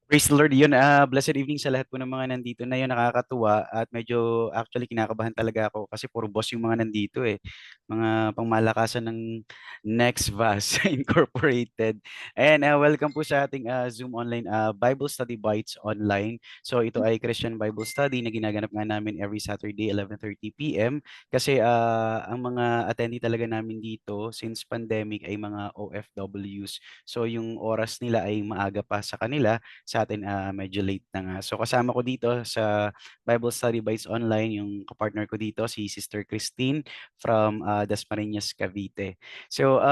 Praise the Lord. Yun, blessed evening sa lahat po ng mga nandito na yun. Nakakatuwa at medyo actually kinakabahan talaga ako kasi puro boss yung mga nandito eh. Mga pangmalakasan ng Next Vast Incorporated. And welcome po sa ating Zoom online Bible Study Bites online. So ito ay Christian Bible Study na ginaganap nga namin every Saturday 11:30 p.m. Kasi ang mga attendee talaga namin dito since pandemic ay mga OFWs. So yung oras nila ay maaga pa sa kanila sa atin medyo late na nga. So kasama ko dito sa Bible Study Bites Online yung kapartner ko dito si Sister Christine from Dasmariñas, Cavite. So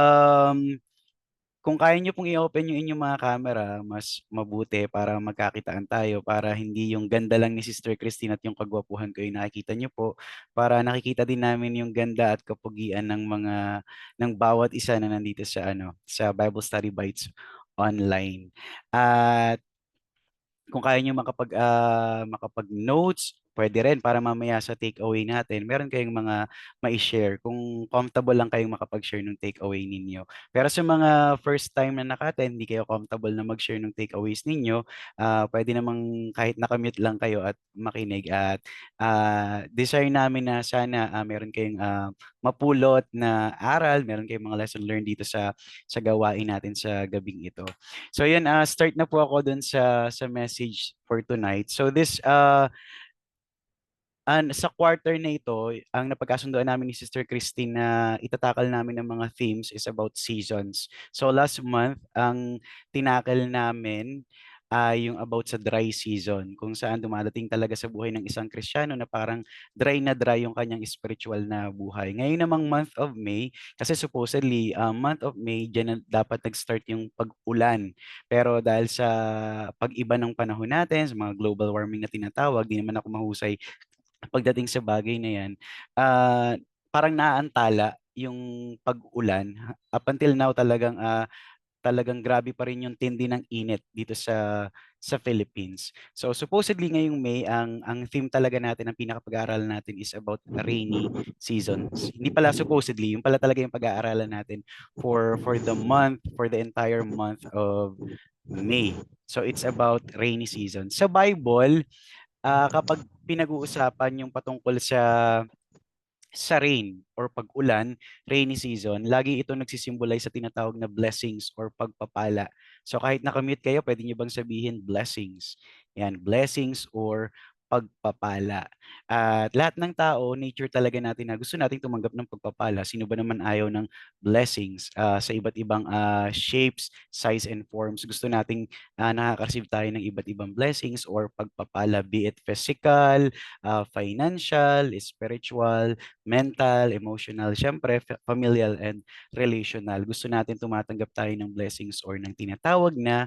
kung kaya niyo pong i-open yung inyong mga camera, mas mabuti para magkakitaan tayo para hindi yung ganda lang ni Sister Christine at yung kagwapuhan ko yung nakikita niyo po para nakikita din namin yung ganda at kapugian ng bawat isa na nandito sa sa Bible Study Bites online. At kung kaya nyo makapag-notes, pwede rin para mamaya sa takeaway natin, meron kayong mga mai-share kung comfortable lang kayong makapag-share ng takeaway ninyo. Pero sa mga first time na naka-attend, hindi kayo comfortable na mag-share ng takeaways ninyo, pwede namang kahit nakamute lang kayo at makinig. At desire namin na sana meron kayong mapulot na aral, meron kayong mga lesson learned dito sa gawain natin sa gabing ito. So yun, start na po ako dun sa message for tonight. So this sa quarter na ito, ang napagkasunduan namin ni Sister Christine na itatakal namin ng mga themes is about seasons. So last month, ang tinakal namin ay yung about sa dry season, kung saan dumadating talaga sa buhay ng isang Kristiyano na parang na dry yung kanyang spiritual na buhay. Ngayon namang month of May, kasi supposedly, month of May, dyan na dapat nag-start yung pag-ulan. Pero dahil sa pag-iba ng panahon natin, sa mga global warming na tinatawag, di naman ako mahusay pagdating sa bagay na yan, parang naaantala yung pag-ulan. Up until now talagang grabe pa rin yung tindi ng init dito sa Philippines. So supposedly ngayong May ang theme talaga natin, ang pinakapag-aaralan natin is about rainy seasons. Hindi pala supposedly, yung pala talaga yung pag-aaralan natin for the entire month of May. So it's about rainy season. Sa Bible, kapag pinag-uusapan yung patungkol sa rain or pag-ulan, rainy season, lagi ito nagsisimbolize sa tinatawag na blessings or pagpapala. So kahit nakamute kayo, pwede nyo bang sabihin blessings? Yan, blessings or pagpapala. At lahat ng tao, nature talaga natin na gusto nating tumanggap ng pagpapala. Sino ba naman ayaw ng blessings sa iba't ibang shapes, size, and forms? Gusto nating nakaka-receive tayo ng iba't ibang blessings or pagpapala, be it physical, financial, spiritual, mental, emotional, syempre, familial and relational. Gusto natin tumatanggap tayo ng blessings or ng tinatawag na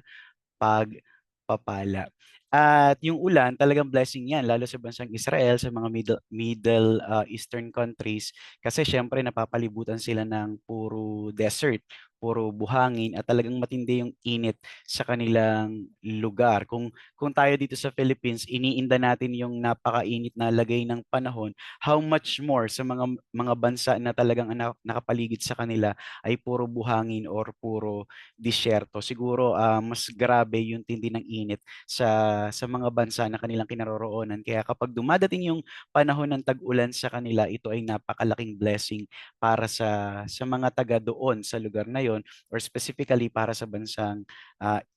pagpapala. At yung ulan, talagang blessing yan, lalo sa bansang Israel, sa mga Middle Eastern countries, kasi syempre napapalibutan sila ng puro desert, puro buhangin, at talagang matindi yung init sa kanilang lugar. Kung tayo dito sa Philippines, iniinda natin yung napakainit na lagay ng panahon, how much more sa mga bansa na talagang nakapaligid sa kanila ay puro buhangin or puro disyerto. Siguro mas grabe yung tindi ng init sa mga bansa na kanilang kinaroroonan. Kaya kapag dumadating yung panahon ng tag-ulan sa kanila, ito ay napakalaking blessing para sa mga taga doon sa lugar na yon, or specifically para sa bansang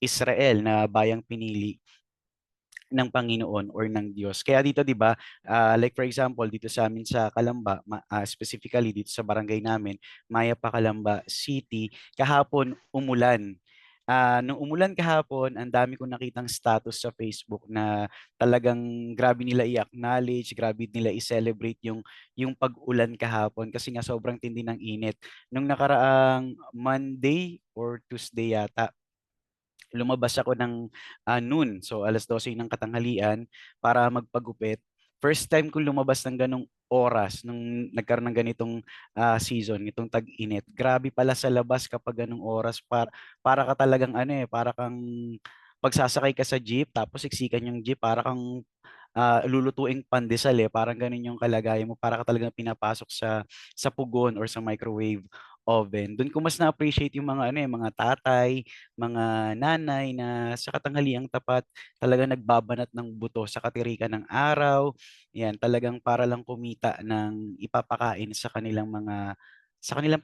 Israel na bayang pinili ng Panginoon or ng Diyos. Kaya dito 'di ba, like for example dito sa amin sa Calamba, specifically dito sa barangay namin, Mayapa, Calamba City, kahapon umulan. Nung umulan kahapon, ang dami kong nakitang status sa Facebook na talagang grabe nila i-acknowledge, grabe nila i-celebrate yung pag-ulan kahapon kasi nga sobrang tindi ng init. Nung nakaraang Monday or Tuesday yata, lumabas ako ng noon, so 12:00 ng katanghalian para magpagupit. First time kong lumabas ng ganong oras nung nagkaroon ng ganitong season, itong tag-init. Grabe pala sa labas kapag ganong oras, para ka talagang para kang pagsasakay ka sa jeep tapos siksikan yung jeep, para kang lulutuing pandesal parang ganun yung kalagayan mo, para ka talagang pinapasok sa pugon or sa microwave oven. Doon ko mas na-appreciate yung mga ano eh, mga tatay, mga nanay na sa katanghaliang tapat talagang nagbabanat ng buto sa katirikan ng araw. Yan, talagang para lang kumita ng ipapakain sa kanilang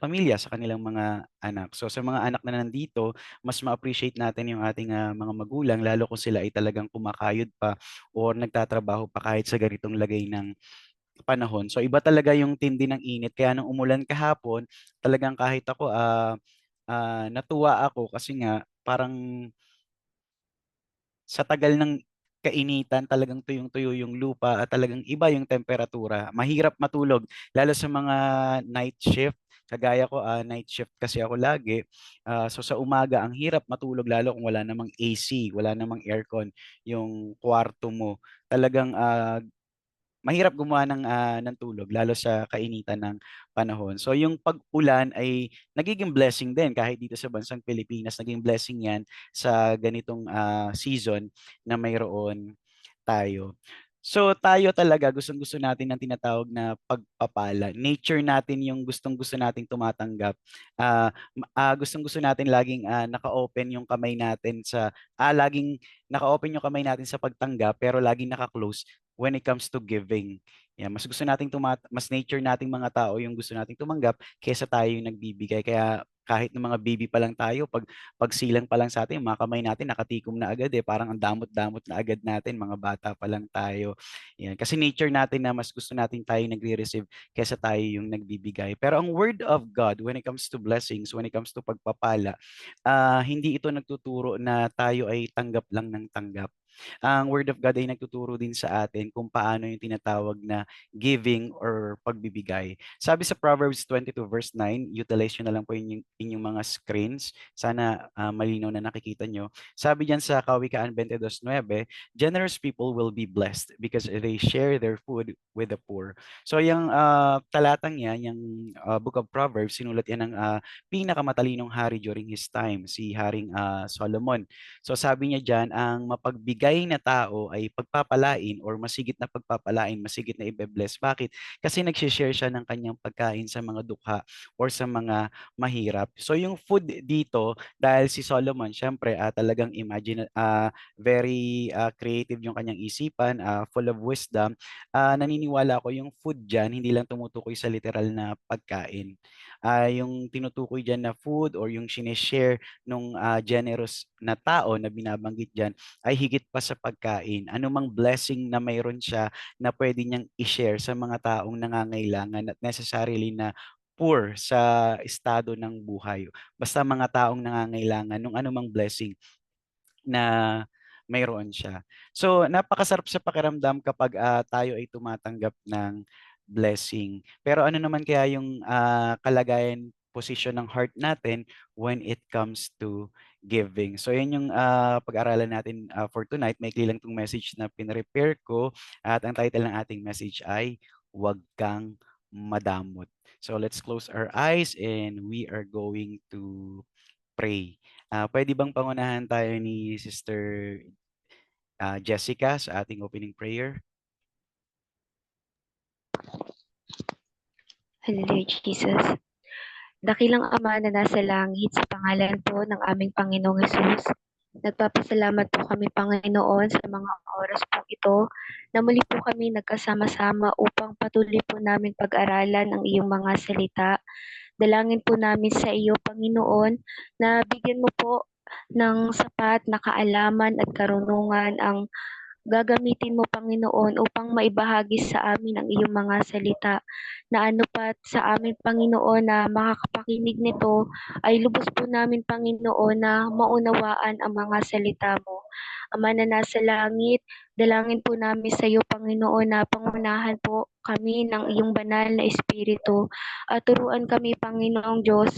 pamilya, sa kanilang mga anak. So sa mga anak na nandito, mas ma-appreciate natin yung ating mga magulang lalo kung sila ay talagang kumakayod pa or nagtatrabaho pa kahit sa ganitong lagay ng panahon. So iba talaga yung tindi ng init. Kaya nung umulan kahapon, talagang kahit ako natuwa ako kasi nga parang sa tagal ng kainitan talagang tuyong-tuyo yung lupa at talagang iba yung temperatura. Mahirap matulog lalo sa mga night shift. Kagaya ko, night shift kasi ako lagi. So sa umaga, ang hirap matulog lalo kung wala namang AC, wala namang aircon yung kwarto mo. Talagang mahirap gumawa ng tulog lalo sa kainitan ng panahon. So yung pag-ulan ay nagiging blessing din kahit dito sa bansang Pilipinas, naging blessing 'yan sa ganitong season na mayroon tayo. So tayo talaga gustong-gusto natin ng tinatawag na pagpapala. Nature natin yung gustong-gusto nating tumatanggap. Gustong-gusto natin laging naka-open yung kamay natin laging naka-open yung kamay natin sa pagtanggap pero laging naka-close when it comes to giving. Yeah, mas gusto nating mas nature nating mga tao yung gusto nating tumanggap kaysa tayo yung nagbibigay. Kaya kahit ng mga baby pa lang tayo, pag silang pa lang sa atin, yung mga kamay natin nakatikom na agad eh. Parang ang damot-damot na agad natin, mga bata pa lang tayo. Yan. Kasi nature natin na mas gusto natin tayo nagre-receive kaysa tayo yung nagbibigay. Pero ang word of God, when it comes to blessings, when it comes to pagpapala, hindi ito nagtuturo na tayo ay tanggap lang ng tanggap. Ang Word of God ay nagtuturo din sa atin kung paano yung tinatawag na giving or pagbibigay. Sabi sa Proverbs 22 verse 9, utilize nyo na lang po inyong mga screens. Sana malinaw na nakikita nyo. Sabi diyan sa Kawikaan 22:9, generous people will be blessed because they share their food with the poor. So yung talatang yan, yung Book of Proverbs, sinulat yan ng pinakamatalinong hari during his time, si Haring Solomon. So sabi niya diyan, ang mapagbigay na tao ay pagpapalain or masigit na pagpapalain, masigit na ibe-bless. Bakit? Kasi nag-share siya ng kanyang pagkain sa mga dukha or sa mga mahirap. So yung food dito, dahil si Solomon, syempre talagang very creative yung kanyang isipan, full of wisdom, naniniwala ko yung food dyan, hindi lang tumutukoy sa literal na pagkain. Yung tinutukoy dyan na food or yung sineshare nung generous na tao na binabanggit dyan ay higit pa sa pagkain. Anumang blessing na mayroon siya na pwede niyang i-share sa mga taong nangangailangan at necessarily na poor sa estado ng buhay. Basta mga taong nangangailangan ng anumang blessing na mayroon siya. So, napakasarap sa pakiramdam kapag tayo ay tumatanggap ng blessing. Pero ano naman kaya yung kalagayan, position ng heart natin when it comes to giving. So, yun yung pag-aralan natin for tonight. Maikli lang tong message na pinrepare ko at ang title ng ating message ay Huwag Kang Madamot. So, let's close our eyes and we are going to pray. Pwede bang pangunahan tayo ni Sister Jessica sa ating opening prayer? Hallelujah, Jesus. Dakilang Ama na nasa langit, sa pangalan po ng aming Panginoong Hesus, nagpapasalamat po kami, Panginoon, sa mga oras po ito na muli po kami nagkasama-sama upang patuloy po namin pag-aralan ang iyong mga salita. Dalangin po namin sa iyo, Panginoon, na bigyan mo po ng sapat na kaalaman at karunungan ang gagamitin mo, Panginoon, upang maibahagi sa amin ang iyong mga salita, na ano pat sa amin, Panginoon, na makakapakinig nito ay lubos po namin, Panginoon, na maunawaan ang mga salita mo. Ama na nasa langit, dalangin po namin sa iyo, Panginoon, na pangunahan po kami ng iyong banal na Espiritu at turuan kami, Panginoong Diyos,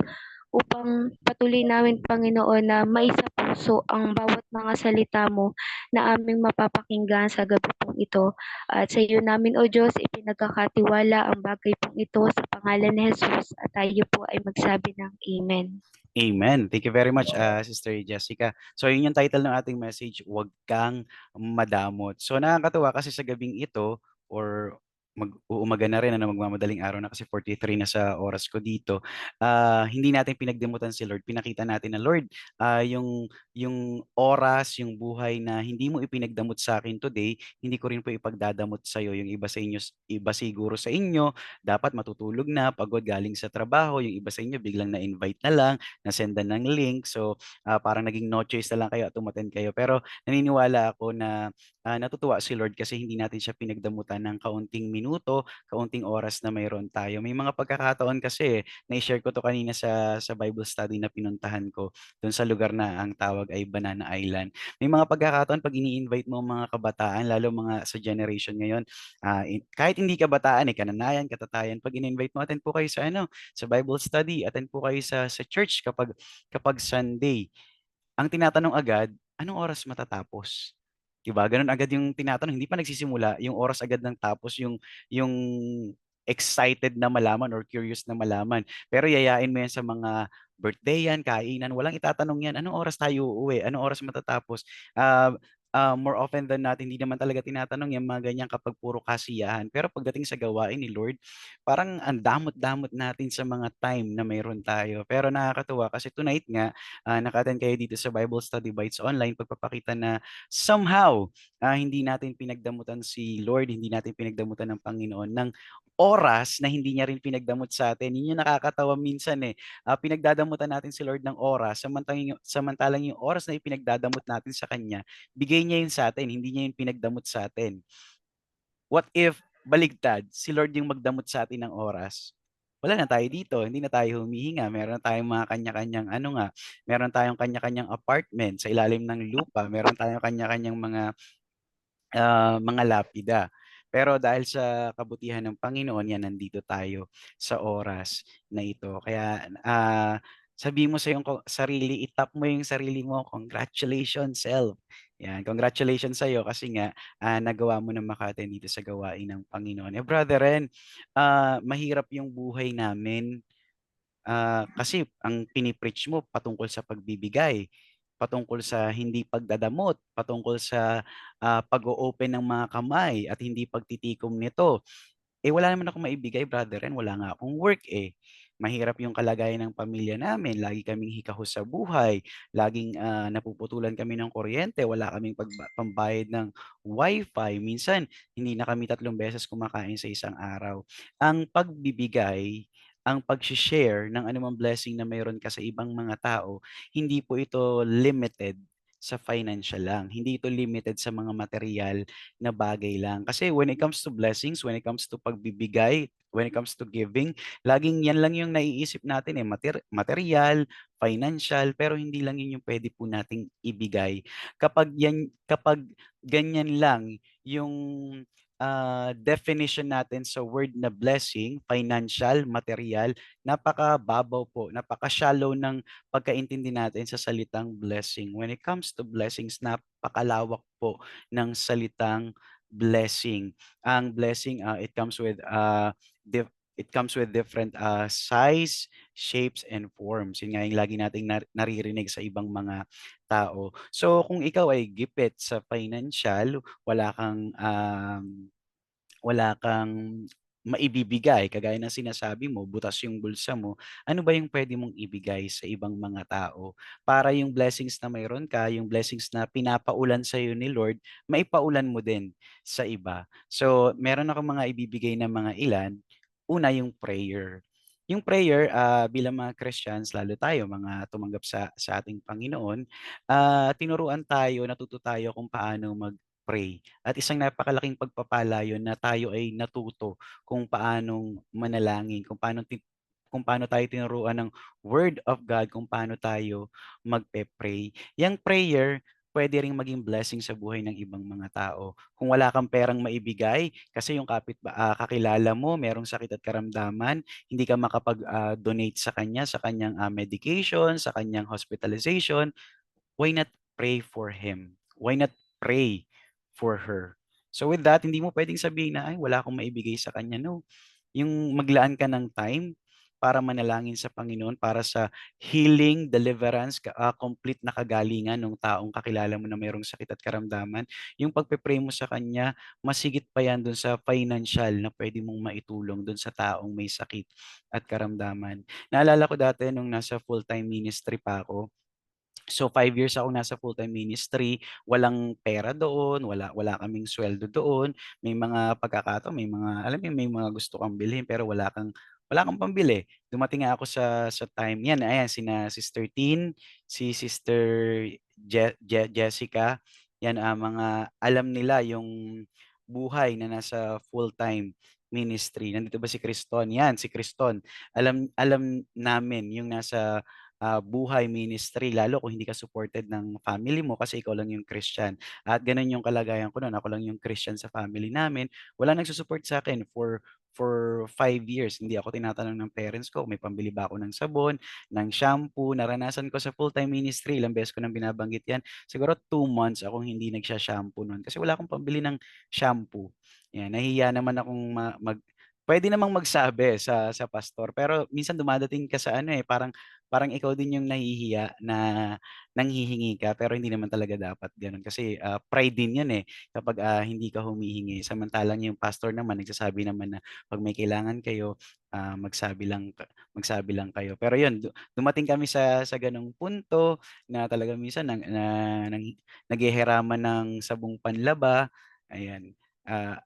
upang patuloy namin, Panginoon, na maisapuso ang bawat mga salita mo na aming mapapakinggan sa gabi pong ito. At sa iyo namin, O Diyos, ipinagkakatiwala ang bagay pong ito sa pangalan ni Jesus at tayo po ay magsabi ng Amen. Amen. Thank you very much, Sister Jessica. So, yun yung title ng ating message, Huwag Kang Madamot. So, nakakatuwa kasi sa gabing ito or mag-uumaga na rin, ano, magmamadaling araw na kasi 43 na sa oras ko dito. Hindi natin pinagdemutan si Lord. Pinakita natin na, Lord, yung oras, yung buhay na hindi mo ipinagdamot sa akin today, hindi ko rin po ipagdadamot sa iyo. Yung iba sa inyo, iba siguro sa inyo, dapat matutulog na, pagod galing sa trabaho. Yung iba sa inyo, biglang na-invite na lang, na-sendan ng link. So, parang naging no choice na lang kayo at umattend kayo. Pero naniniwala ako na natutuwa si Lord kasi hindi natin siya pinagdamutan ng kaunting minuto, kaunting oras na mayroon tayo. May mga pagkakataon kasi, na-share ko to kanina sa Bible study na pinuntahan ko, doon sa lugar na ang tawag ay Banana Island. May mga pagkakataon pag ini-invite mo ang mga kabataan, lalo mga sa generation ngayon, kahit hindi kabataan, kananayan, katatayan, pag in-invite mo, attend po kayo sa sa Bible study, attend po kayo sa church kapag Sunday. Ang tinatanong agad, anong oras matatapos? 'Di ba? Gano'n agad yung tinatanong, hindi pa nagsisimula, yung oras agad ng tapos, yung excited na malaman or curious na malaman. Pero yayain mo yan sa mga birthday yan, kainan, walang itatanong yan, anong oras tayo uuwi? Anong oras matatapos? Ah, more often than not, hindi naman talaga tinatanong yung mga ganyan kapag puro kasiyahan. Pero pagdating sa gawain ni Lord, parang ang damot-damot natin sa mga time na mayroon tayo. Pero nakakatuwa kasi tonight nga, naka-attend kayo dito sa Bible Study Bites Online, pagpapakita na somehow, hindi natin pinagdamutan si Lord, hindi natin pinagdamutan ng Panginoon ng oras na hindi niya rin pinagdamot sa atin. Yun yung nakakatawa minsan eh. Pinagdadamutan natin si Lord ng oras, samantalang yung oras na ipinagdadamot natin sa Kanya, bigay niya yun sa atin, hindi niya yun pinagdamot sa atin. What if baligtad, si Lord yung magdamot sa atin ng oras? Wala na tayo dito, hindi na tayo humihinga. Meron na tayong mga kanya-kanyang meron tayong kanya-kanyang apartment sa ilalim ng lupa, meron tayong kanya-kanyang mga lapida. Pero dahil sa kabutihan ng Panginoon, yan, nandito tayo sa oras na ito. Kaya sabi mo sa iyong sarili, itap mo yung sarili mo, congratulations self. Yan, congratulations sa iyo kasi nga nagawa mo na maka-attend dito sa gawain ng Panginoon. Brother Ren, mahirap yung buhay namin. Kasi ang pinipreach mo patungkol sa pagbibigay, patungkol sa hindi pagdadamot, patungkol sa pag-o-open ng mga kamay at hindi pagtitikom nito. Wala naman akong maibigay, brother, and wala nga akong work eh. Mahirap yung kalagayan ng pamilya namin. Lagi kaming hikahos sa buhay. Laging napuputulan kami ng kuryente. Wala kaming pambayad ng wifi. Minsan, hindi na kami 3 beses kumakain sa isang araw. Ang pagbibigay, ang pag-share ng anumang blessing na mayroon ka sa ibang mga tao, hindi po ito limited sa financial lang. Hindi ito limited sa mga material na bagay lang. Kasi when it comes to blessings, when it comes to pagbibigay, when it comes to giving, laging yan lang yung naiisip natin material, financial, pero hindi lang yun yung pwede po nating ibigay. Kapag ganyan lang yung definition natin sa word na blessing, financial, material, napakababaw po, napaka-shallow ng pagkaintindi natin sa salitang blessing. When it comes to blessings, napakalawak po ng salitang blessing. Ang blessing, it comes with different size, shapes, and forms. Yun nga yung lagi nating naririnig sa ibang mga tao. So kung ikaw ay gipit sa financial, wala kang maibibigay, kagaya ng sinasabi mo, butas yung bulsa mo, ano ba yung pwede mong ibigay sa ibang mga tao para yung blessings na mayroon ka, yung blessings na pinapaulan sa iyo ni Lord, maipaulan mo din sa iba. So, meron ako mga ibibigay na mga ilan. Una, yung prayer. Yung prayer, bilang mga Christians, lalo tayo, mga tumanggap sa ating Panginoon, tinuruan tayo, natuto tayo kung paano mag-pray. At isang napakalaking pagpapala yun na tayo ay natuto kung paanong manalangin, kung paano tayo tinuruan ng Word of God, kung paano tayo magpe-pray. Yang prayer, pwede ring maging blessing sa buhay ng ibang mga tao. Kung wala kang perang maibigay, kasi yung kakilala mo, merong sakit at karamdaman, hindi ka makapag-donate sa kanya, sa kanyang medication, sa kanyang hospitalization, why not pray for him? Why not pray for her? So with that, hindi mo pwedeng sabihin na, ay, wala akong maibigay sa kanya. No. Yung maglaan ka ng time, para manalangin sa Panginoon para sa healing, deliverance, complete na kagalingan ng taong kakilala mo na mayroong sakit at karamdaman. Yung pagpe-pray mo sa kanya, masigit pa yan dun sa financial na pwede mong maitulong dun sa taong may sakit at karamdaman. Naalala ko dati nung nasa full-time ministry pa ako, so 5 years ako nasa full-time ministry, walang pera doon, wala kaming sweldo doon. May mga pagkakataon, may mga alam mo yun, may mga gusto kang bilhin pero wala kang pambili. Dumating nga ako sa time 'yan, ayan sina Sister Tin, si Sister Jessica, 'yan, mga alam nila yung buhay na nasa full-time ministry. Nandito ba si Criston? 'Yan, si Criston. Alam alam namin yung nasa buhay ministry lalo kung hindi ka supported ng family mo kasi ikaw lang yung Christian. At gano'n yung kalagayan ko no'n, ako lang yung Christian sa family namin. Walang nagsu-support sa'kin for 5 years. Hindi ako tinatanong ng parents ko kung may pambili ba ako ng sabon, ng shampoo. Naranasan ko sa full-time ministry, ilang beses ko nang binabanggit 'yan. Siguro 2 months akong hindi nagsha-shampoo no'n kasi wala akong pambili ng shampoo. 'Yan, nahihiya naman akong puwede namang magsabi sa pastor pero minsan dumadating ka sa ano, parang parang ikaw din yung nahihiya na nanghihingi ka pero hindi naman talaga dapat gano'n kasi, pride din 'yun, kapag, hindi ka humihingi. Samantalang yung pastor naman nagsasabi naman na 'pag may kailangan kayo, magsabi lang kayo. Pero 'yun, dumating kami sa gano'ng punto na talagang minsan naghihiraman ng sabong panlaba, ayan.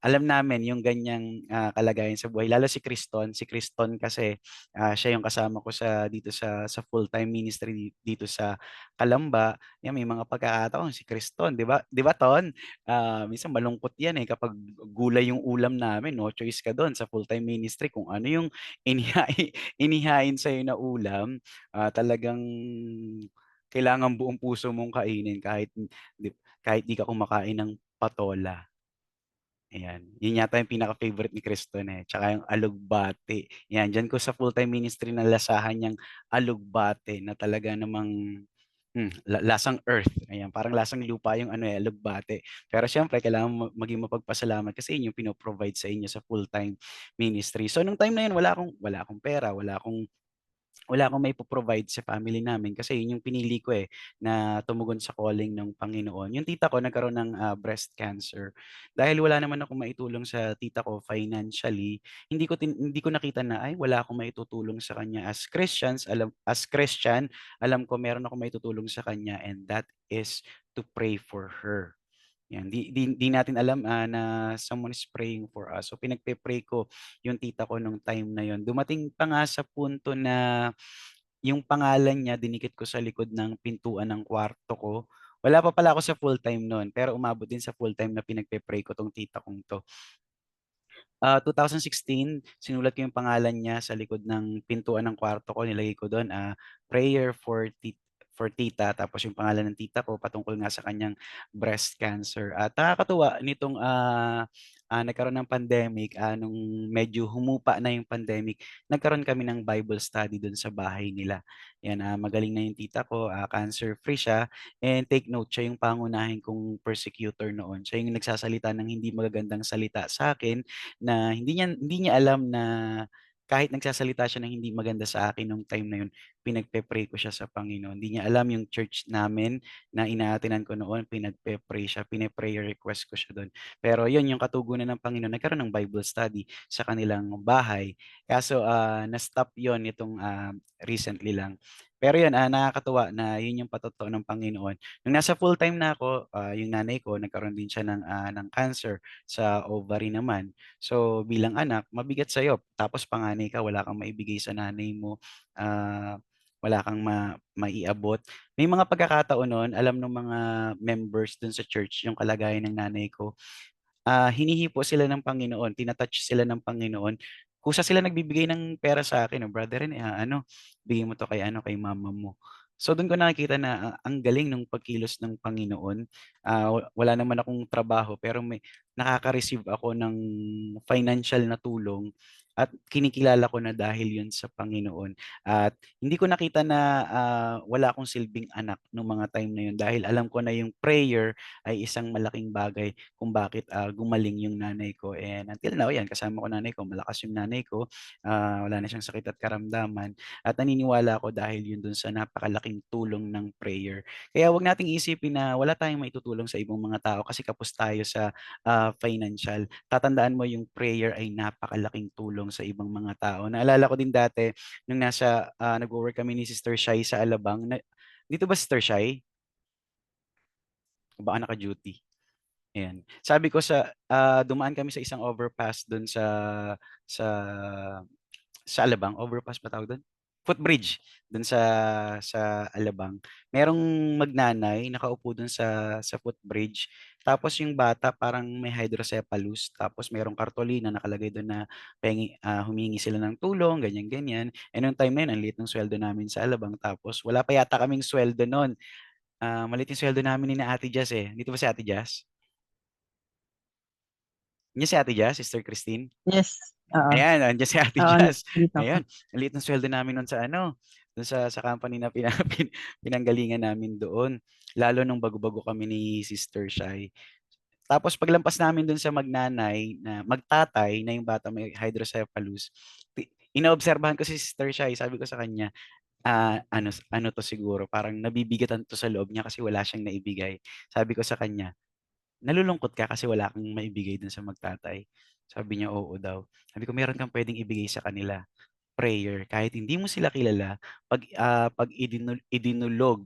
Alam namin yung ganiyang, kalagayan sa buhay lalo si Criston kasi siya yung kasama ko dito sa full-time ministry dito sa Kalamba. 'Yan may mga pagkakataon si Criston 'di ba Ton? Minsan malungkot 'yan, kapag gulay yung ulam namin, no choice ka do'n sa full-time ministry kung ano yung inihain sa'yo na ulam, talagang kailangan buong puso mong kainin kahit 'di ka kumakain ng patola. Ayan, yun yata yung pinaka-favorite ni Criston, tsaka yung alugbati. 'Yan, diyan ko sa full-time ministry nalasahan yang alugbati na talaga namang, lasang earth, ayan, parang lasang lupa yung ano, alugbati. Pero siyempre kailangan mo maging mapagpasalamat kasi yun yung pino-provide sa inyo sa full-time ministry. So nung time na yun wala akong pera, wala akong maipo-provide sa family namin kasi yun yung pinili ko, na tumugon sa calling ng Panginoon. Yung tita ko nagkaroon ng, breast cancer. Dahil wala naman akong maitulong sa tita ko financially, hindi ko nakita na, ay wala akong maitutulong sa kanya as Christian, alam ko meron akong maitutulong sa kanya and that is to pray for her. 'Yan, 'di natin alam, na someone is praying for us. So pinagpe-pray ko yung tita ko nung time na yun. Dumating pa nga sa punto na yung pangalan niya dinikit ko sa likod ng pintuan ng kwarto ko. Wala pa pala ako sa full-time nun, pero umabot din sa full-time na pinagpe-pray ko 'tong tita kong 'to. 2016 sinulat ko yung pangalan niya sa likod ng pintuan ng kwarto ko, nilagay ko dun, prayer for tita, tapos yung pangalan ng tita ko patungkol nga sa kanyang breast cancer. At nakakatuwa nitong, nagkaroon ng pandemic, nung medyo humupa na yung pandemic, nagkaroon kami ng Bible study dun sa bahay nila. 'Yan, magaling na yung tita ko, cancer-free siya and take note siya yung pangunahin kong persecutor noon. Siya yung nagsasalita ng hindi magagandang salita sa akin na hindi niya alam na kahit nagsasalita siya ng hindi maganda sa akin nung time na yun, pinagpe-pray ko siya sa Panginoon. Hindi niya alam yung church namin na ina-attend-nan ko noon, pinagpe-pray siya, pine-prayer request ko siya dun. Pero yun, yung katugunan ng Panginoon, nagkaroon ng Bible study sa kanilang bahay. Kaso, na-stop yun nitong, recently lang. Pero yun, nakakatuwa na yun yung patotoo ng Panginoon. Nung nasa full-time na ako, yung nanay ko nagkaroon din siya ng cancer sa ovary naman. So, bilang anak, mabigat sa'yo tapos panganay ka, wala kang maibigay sa nanay mo, wala kang maiabot. May mga pagkakataon nun, alam ng mga members dun sa church yung kalagayan ng nanay ko, hinihipo sila ng Panginoon, tina-touch sila ng Panginoon. Kusa sila nagbibigay ng pera sa akin, "Brother Rene, bigyan mo 'to kay ano, kay mama mo." So dun ko nakikita na, ang galing ng pagkilos ng Panginoon. Wala naman akong trabaho pero nakaka-receive ako ng financial na tulong at kinikilala ko na dahil yun sa Panginoon. At hindi ko nakita na wala akong silbing anak nung mga time na yun dahil alam ko na yung prayer ay isang malaking bagay kung bakit gumaling yung nanay ko. And until now, yan, kasama ko nanay ko, malakas yung nanay ko, wala na siyang sakit at karamdaman. At naniniwala ako dahil yun dun sa napakalaking tulong ng prayer. Kaya wag nating isipin na wala tayong maitutulong sa ibang mga tao kasi kapos tayo sa financial. Tatandaan mo yung prayer ay napakalaking tulong sa ibang mga tao. Naalala ko din dati nung nagwo-work kami ni Sister Shai sa Alabang. Dito ba Sister Shai? O baka naka-duty. Ayan. Sabi ko dumaan kami sa isang overpass doon sa sa Alabang, overpass ba tawag doon? Footbridge doon sa Alabang. Merong magnanay nakaupo doon sa footbridge. Tapos yung bata parang may hydrocephalus. Tapos merong kartolina nakalagay doon na humingi sila ng tulong, ganyan ganyan. And noong time na yun, ang liit ng sweldo namin sa Alabang. Tapos wala pa yata kaming sweldo noon. Maliit yung sweldo namin ni na Ate Jazz eh. Dito ba si Ate Jazz? Niya si Ate Jazz, Sister Christine? Yes. Oo. Ayan, andiyan si Ate Oo, Jazz. dito ako. Ayan, ang liit ng sweldo namin noon sa doon sa company na pinanggalingan namin doon. Lalo nung bago-bago kami ni Sister Shai. Tapos paglampas namin doon sa magnanay na magtatay na yung bata may hydrocephalus, inaobserbahan ko si Sister Shai, sabi ko sa kanya, ano to siguro, parang nabibigatan to sa loob niya kasi wala siyang naibigay. Sabi ko sa kanya, nalulungkot ka kasi wala kang maibigay dun sa magtatay. Sabi niya, oo daw. Sabi ko, meron kang pwedeng ibigay sa kanila. Prayer. Kahit hindi mo sila kilala, pag idinulog,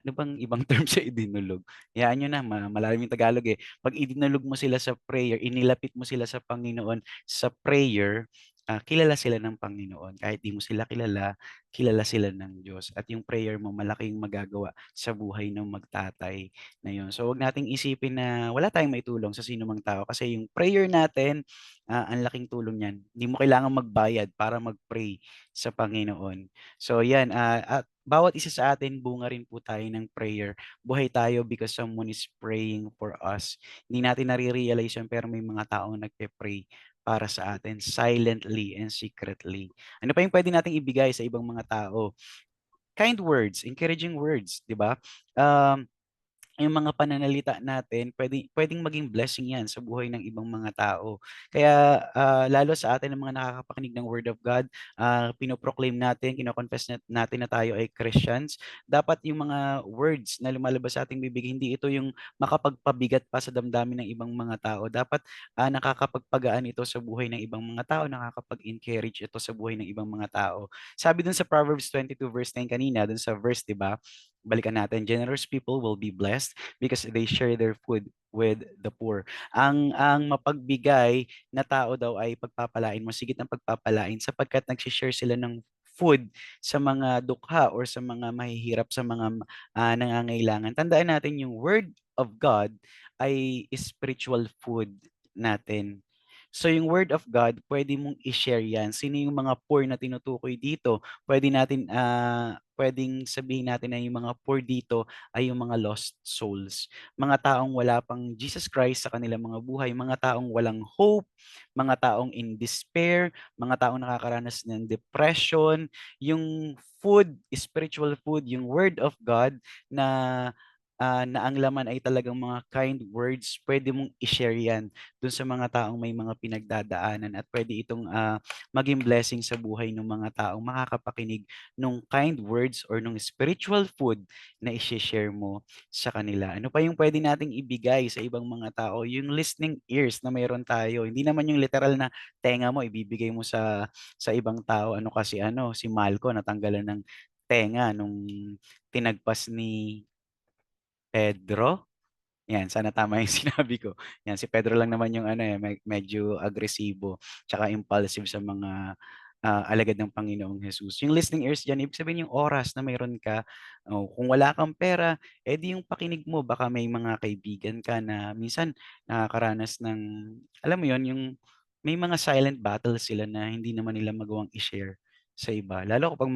ano bang ibang term sa idinulog? Hayaan nyo na, malalim yung Tagalog eh. Pag idinulog mo sila sa prayer, inilapit mo sila sa Panginoon sa prayer, kilala sila ng Panginoon. Kahit di mo sila kilala, kilala sila ng Diyos. At yung prayer mo, malaking magagawa sa buhay ng magtatay na yun. So, wag nating isipin na wala tayong maitulong sa sino mang tao kasi yung prayer natin, ang laking tulong yan. Hindi mo kailangan magbayad para mag-pray sa Panginoon. So, yan. At bawat isa sa atin, bunga rin po tayo ng prayer. Buhay tayo because someone is praying for us. Hindi natin nare-realize yun, pero may mga taong nagpe-pray para sa atin silently and secretly. Ano pa yung pwede nating ibigay sa ibang mga tao? Kind words, encouraging words, di ba? Um, yung mga pananalita natin, pwedeng maging blessing yan sa buhay ng ibang mga tao. Kaya lalo sa atin ng mga nakakapakinig ng Word of God, pinoproclaim natin, kinoconfess natin na tayo ay Christians, dapat yung mga words na lumalabas sa ating bibig, hindi ito yung makapagpabigat pa sa damdamin ng ibang mga tao. Dapat nakakapagpagaan ito sa buhay ng ibang mga tao, nakakapag-encourage ito sa buhay ng ibang mga tao. Sabi dun sa Proverbs 22 verse 9 kanina, dun sa verse, di ba? Balikan natin, generous people will be blessed because they share their food with the poor. Ang mapagbigay na tao daw ay pagpapalain mo, sigit ng pagpapalain sapagkat nag-share sila ng food sa mga dukha or sa mga mahihirap, sa mga nangangailangan. Tandaan natin yung word of God ay spiritual food natin. So yung word of God, pwede mong i-share yan. Sino yung mga poor na tinutukoy dito? Pwedeng sabihin natin na yung mga poor dito ay yung mga lost souls. Mga taong wala pang Jesus Christ sa kanilang mga buhay, mga taong walang hope, mga taong in despair, mga taong nakakaranas ng depression. Yung food, spiritual food, yung word of God na na ang laman ay talagang mga kind words, pwede mong i-share yan dun sa mga taong may mga pinagdadaanan at pwede itong maging blessing sa buhay ng mga taong makakapakinig nung kind words or nung spiritual food na i-share mo sa kanila. Ano pa yung pwede nating ibigay sa ibang mga tao? Yung listening ears na mayroon tayo. Hindi naman yung literal na tenga mo ibibigay mo sa ibang tao. Ano kasi si Malco natanggalan ng tenga nung tinagpas ni Pedro. Yan, sana tama yung sinabi ko. Yan, si Pedro lang naman yung medyo agresibo tsaka impulsive sa mga alagad ng Panginoong Jesus. Yung listening ears dyan, ibig sabihin yung oras na mayroon ka. Kung wala kang pera, edi yung pakinig mo, baka may mga kaibigan ka na minsan nakakaranas ng, alam mo yon yung may mga silent battles sila na hindi naman nila magawang i-share sa iba. Lalo kapag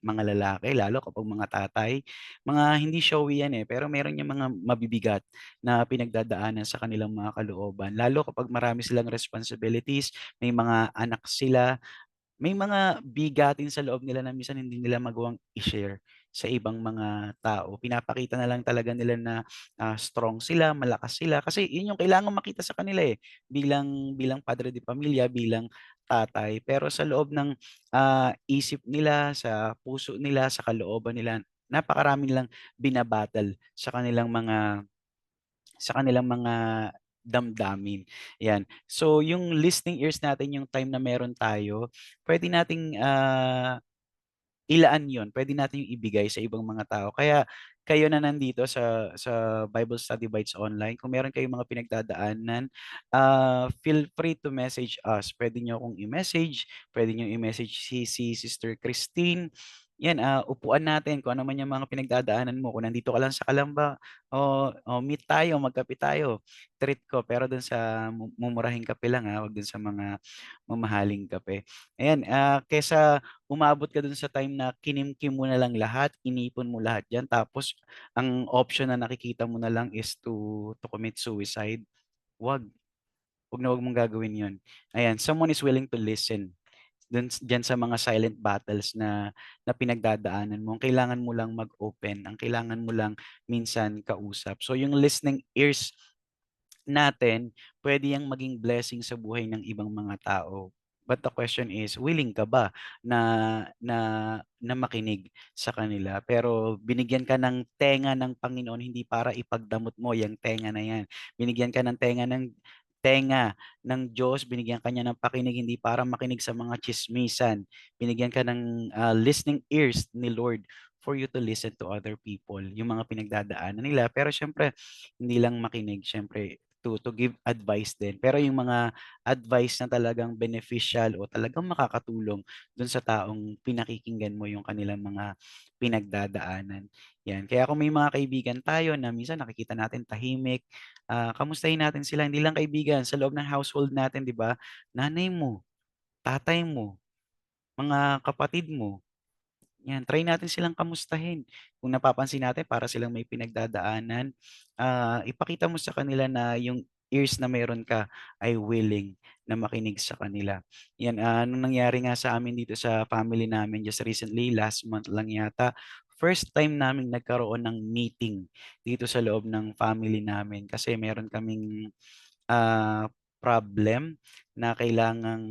mga lalaki, lalo kapag mga tatay, mga hindi showy yan, eh, pero meron yung mga mabibigat na pinagdadaanan sa kanilang mga kalooban. Lalo kapag marami silang responsibilities, may mga anak sila, may mga bigatin sa loob nila na minsan hindi nila magawang i-share sa ibang mga tao. Pinapakita na lang talaga nila na strong sila, malakas sila kasi yun yung kailangan makita sa kanila eh bilang padre de pamilya, bilang tatay. Pero sa loob ng isip nila, sa puso nila, sa kalooban nila, napakarami nilang binabattle sa kanilang mga damdamin. Yan. So, yung listening ears natin, yung time na meron tayo, pwede nating ilaan yon, pwede natin yung ibigay sa ibang mga tao. Kaya kayo na nandito sa Bible Study Bites Online, kung meron kayong mga pinagdadaanan, feel free to message us. Pwede nyo akong i-message, pwede nyo i-message si Sister Christine. Yan, upuan natin kung ano man yung mga pinagdadaanan mo. Kung nandito ka lang sa Kalamba, o meet tayo, magkape tayo. Treat ko, pero dun sa mumurahing kape lang, wag dun sa mga mamahaling kape. Ayan, kesa umabot ka dun sa time na kinimkim mo na lang lahat, inipon mo lahat yan, tapos ang option na nakikita mo na lang is to commit suicide. Wag, wag na wag mong gagawin yun. Ayan, someone is willing to listen dyan sa mga silent battles na pinagdadaanan mo. Ang kailangan mo lang mag-open, ang kailangan mo lang minsan kausap. So yung listening ears natin, puwede yang maging blessing sa buhay ng ibang mga tao. But the question is, willing ka ba na na na makinig sa kanila? Pero binigyan ka ng tenga ng Panginoon hindi para ipagdamot mo yang tenga na yan. Binigyan ka ng tenga ng Diyos, binigyan ka niya ng pakinig hindi para makinig sa mga tsismisan. Binigyan ka ng listening ears ni Lord for you to listen to other people, yung mga pinagdadaanan nila. Pero siyempre, hindi lang makinig, siyempre to give advice din. Pero yung mga advice na talagang beneficial o talagang makakatulong dun sa taong pinakikinggan mo yung kanilang mga pinagdadaanan. Yan. Kaya kung may mga kaibigan tayo na minsan nakikita natin tahimik, kamustahin natin sila. Hindi lang kaibigan, sa loob ng household natin, di ba? Nanay mo, tatay mo, mga kapatid mo, yan, try natin silang kamustahin. Kung napapansin natin para silang may pinagdadaanan, ipakita mo sa kanila na yung ears na meron ka ay willing na makinig sa kanila. Yan, nung nangyari nga sa amin dito sa family namin just recently, last month lang yata, first time namin nagkaroon ng meeting dito sa loob ng family namin kasi meron kaming ah, problem na kailangang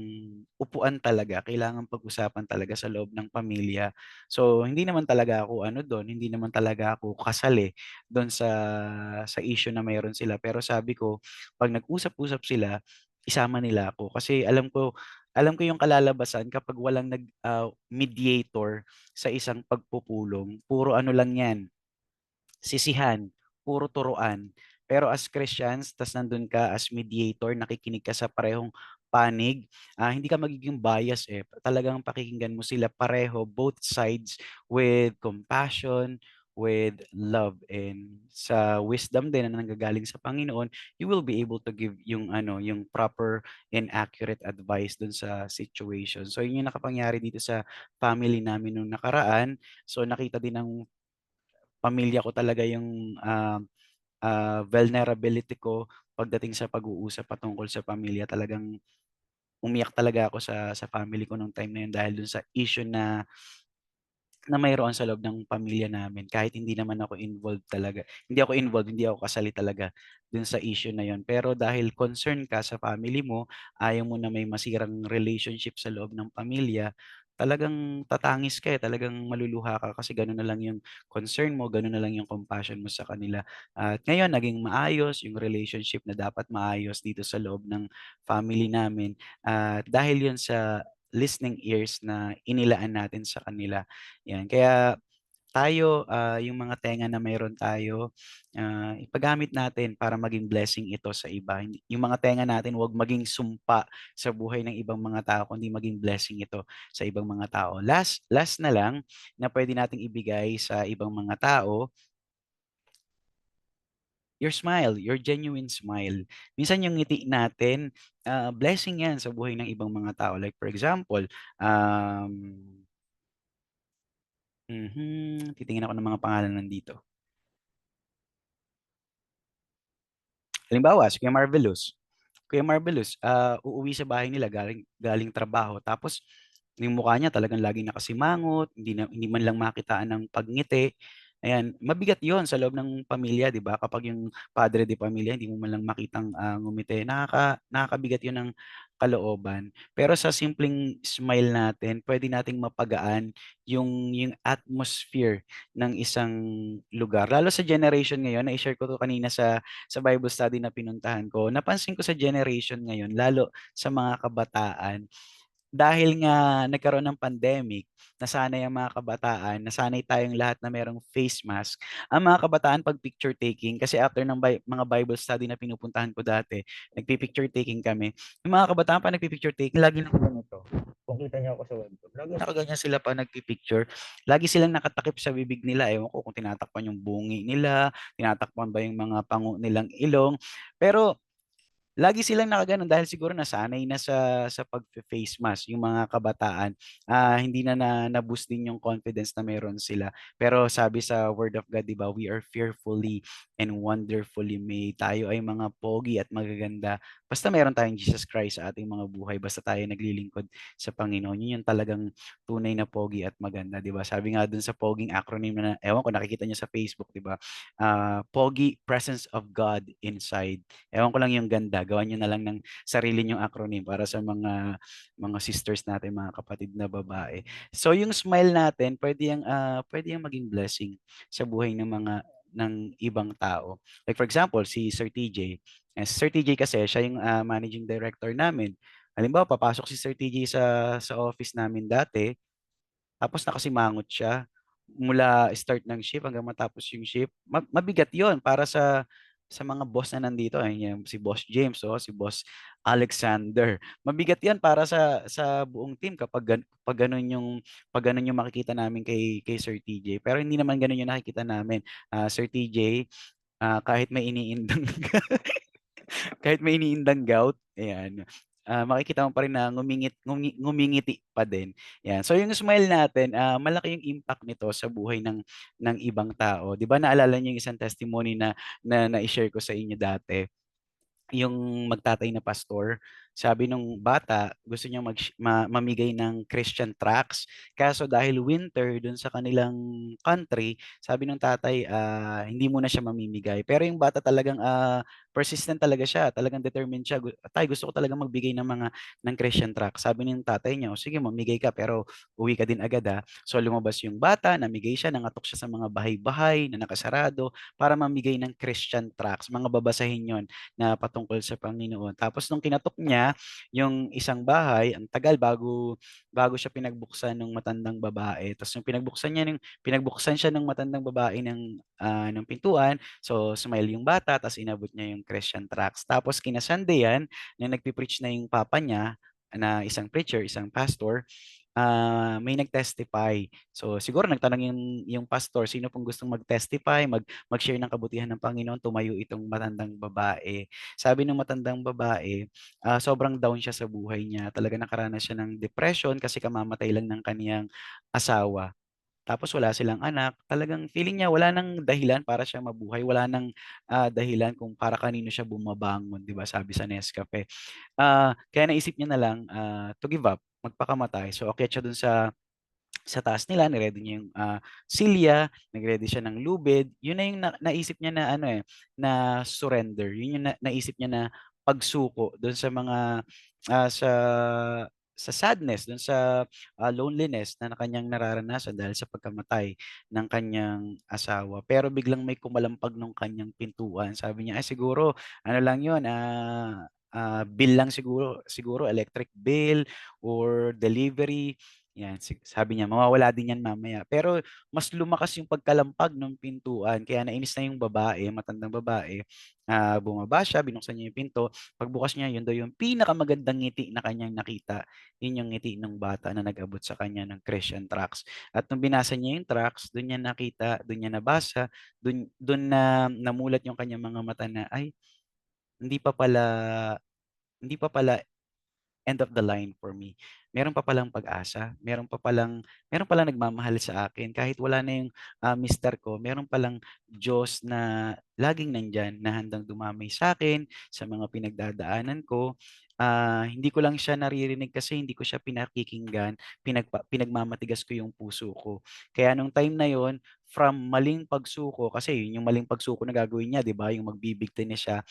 upuan talaga, kailangang pag-usapan talaga sa loob ng pamilya. So, hindi naman talaga ako ano do'n, hindi naman talaga ako kasali do'n sa issue na mayroon sila. Pero sabi ko, 'pag nag-usap-usap sila, isama nila ako kasi alam ko yung kalalabasan kapag walang mediator sa isang pagpupulong. Puro ano lang 'yan, sisihan, puro turuan. Pero as Christians, tas nandun ka as mediator, nakikinig ka sa parehong panig, hindi ka magiging bias eh. Talagang pakikinggan mo sila pareho, both sides, with compassion, with love, and sa wisdom din na nanggagaling sa Panginoon, you will be able to give yung proper and accurate advice dun sa situation. So yun yung nakapangyari dito sa family namin nung nakaraan. So nakita din ng pamilya ko talaga yung vulnerability ko pagdating sa pag-uusap patungkol sa pamilya. Talagang umiyak talaga ako sa family ko nung time na yun dahil dun sa issue na mayroon sa loob ng pamilya namin kahit hindi naman ako involved talaga. Hindi ako kasali talaga dun sa issue na yun. Pero dahil concern ka sa family mo, ayaw mo na may masirang relationship sa loob ng pamilya, talagang tatangis ka eh, talagang maluluha ka kasi gano'n na lang yung concern mo, gano'n na lang yung compassion mo sa kanila. At ngayon naging maayos yung relationship na dapat maayos dito sa loob ng family namin. At dahil yun sa listening ears na inilaan natin sa kanila. Yan, kaya tayo, yung mga tenga na mayroon tayo, ipagamit natin para maging blessing ito sa iba. Yung mga tenga natin, huwag maging sumpa sa buhay ng ibang mga tao, kundi maging blessing ito sa ibang mga tao. Last na lang na pwede nating ibigay sa ibang mga tao, your smile, your genuine smile. Minsan yung ngiti natin, blessing yan sa buhay ng ibang mga tao. Like for example, um, Titingin ako ng mga pangalan nandito. Halimbawa, si Kuya Marvelous. Kuya Marvelous, uuwi sa bahay nila galing galing trabaho. Tapos yung mukha niya talagang laging nakasimangot, hindi man lang makitaan ng pagngiti. Ayan, mabigat 'yon sa loob ng pamilya, 'di ba? Kapag yung padre de pamilya hindi mo man lang makitang ngumiti, nakakabigat 'yon ng kalooban. Pero sa simpleng smile natin, pwede nating mapagaan yung atmosphere ng isang lugar. Lalo sa generation ngayon, na-share ko to kanina sa Bible study na pinuntahan ko, napansin ko sa generation ngayon, lalo sa mga kabataan, dahil nga nagkaroon ng pandemic, nasanay ang mga kabataan, nasanay tayong lahat na merong face mask. Ang mga kabataan pag picture taking, kasi after ng mga Bible study na pinupuntahan ko dati, nagpi-picture taking kami. Yung mga kabataan pa nagpi-picture taking, lagi lang ganito. Kung kita niyo ako sa webcam, lagi nakaganyan sila pa nagpi-picture. Lagi silang nakatakip sa bibig nila. Ewan ko kung tinatakpan yung bungi nila, tinatakpan ba yung mga pango nilang ilong. Pero lagi silang nakagano'n dahil siguro nasanay na sa pagfe-face mask yung mga kabataan. Hindi na-boost din yung confidence na meron sila. Pero sabi sa Word of God, 'di ba, we are fearfully and wonderfully made. Tayo ay mga pogi at magaganda. Basta meron tayong Jesus Christ sa ating mga buhay, basta tayo naglilingkod sa Panginoon. Yun yung talagang tunay na pogi at maganda, 'di ba? Sabi nga dun sa poging acronym na ewan ko nakikita niyo sa Facebook, 'di ba? Pogi, presence of God inside. Ewan ko lang yung ganda, gawan niyo na lang ng sarili niyong acronym para sa mga sisters natin, mga kapatid na babae. So yung smile natin, pwede yang maging blessing sa buhay ng ibang tao. Like for example, si Sir TJ. Sir TJ kasi siya yung managing director namin. Halimbawa, papasok si Sir TJ sa office namin dati, tapos nakasimangot siya mula start ng shift hanggang matapos yung shift. Mabigat 'yon para sa mga boss na nandito. Ayun, si Boss James, si Boss Alexander. Mabigat 'yan para sa buong team pag ganun yung makikita namin kay Sir TJ. Pero hindi naman ganun yung nakikita namin. Sir TJ, kahit may iniindang kahit may iniindang gout, ayan, makikita mo pa rin na ngumingiti pa din. Yan. So yung smile natin, malaki yung impact nito sa buhay ng ibang tao. 'Di ba naalala niyo yung isang testimony na na-share ko sa inyo dati? Yung magtatay na pastor, sabi nung bata, gusto niya mamigay ng Christian tracts. Kaso dahil winter dun sa kanilang country, sabi nung tatay, hindi muna siya mamimigay. Pero yung bata talagang persistent talaga siya, talagang determined siya. Tay, gusto ko talaga magbigay ng Christian tracts. Sabi ng tatay niya, "O sige, mamigay ka pero uwi ka din agad ha." So lumabas yung bata, namigay siya, nangatok siya sa mga bahay-bahay na nakasarado para mamigay ng Christian tracts. Mga babasahin yon na patungkol sa Panginoon. Tapos nung kinatok niya yung isang bahay, ang tagal bago siya pinagbuksan ng matandang babae. Tapos yung pinagbuksan siya ng matandang babae ng pintuan, so smile yung bata, tapos inabot niya yung Christian tracts. Tapos kinasande yan, na nagpipreach na yung papa niya, na isang preacher, isang pastor, may nag-testify. So siguro nagtanong yung pastor, sino pong gustong mag-testify, mag-share ng kabutihan ng Panginoon, tumayo itong matandang babae. Sabi ng matandang babae, sobrang down siya sa buhay niya. Talaga nakaranas siya ng depression kasi kamamatay lang ng kaniyang asawa. Tapos wala silang anak. Talagang feeling niya wala nang dahilan para siya mabuhay, wala nang dahilan kung para kanino siya bumabangon, 'di ba? Sabi sa Nescafe. Kaya naisip niya na lang to give up, magpakamatay. So akyat siya dun sa taas nila, ni-ready niya yung silya, nag-ready siya ng lubid. Yun na yung naisip niya na ano na surrender. Yun yung naisip niya na pagsuko doon sa mga ah, sa sa sadness, doon sa loneliness na kanyang nararanasan dahil sa pagkamatay ng kanyang asawa. Pero biglang may kumalampag nung kanyang pintuan. Sabi niya, ay siguro, ano lang yun, bill lang siguro, siguro electric bill or delivery. Yan, sabi niya, mawawala din yan mamaya. Pero mas lumakas yung pagkalampag ng pintuan. Kaya nainis na yung babae, matandang babae. Bumaba siya, binuksan niya yung pinto. Pagbukas niya, yun daw yung pinakamagandang ngiti na kanyang nakita. Yun yung ngiti ng bata na nag-abot sa kanya ng Christian tracts. At nung binasa niya yung tracts, doon niya nakita, doon niya nabasa, doon na namulat yung kanyang mga mata na, ay, hindi pa pala, hindi pa pala end of the line for me. Meron pa palang pag-asa, meron palang nagmamahal sa akin kahit wala na yung mister ko, meron palang Diyos na laging nandyan na handang dumamay sa akin sa mga pinagdadaanan ko. Hindi ko lang siya naririnig kasi hindi ko siya pinakikinggan, pinagmamatigas ko yung puso ko. Kaya nung time na yon, from maling pagsuko, kasi yun yung maling pagsuko na gagawin niya, di ba? Yung magbibigti na siya,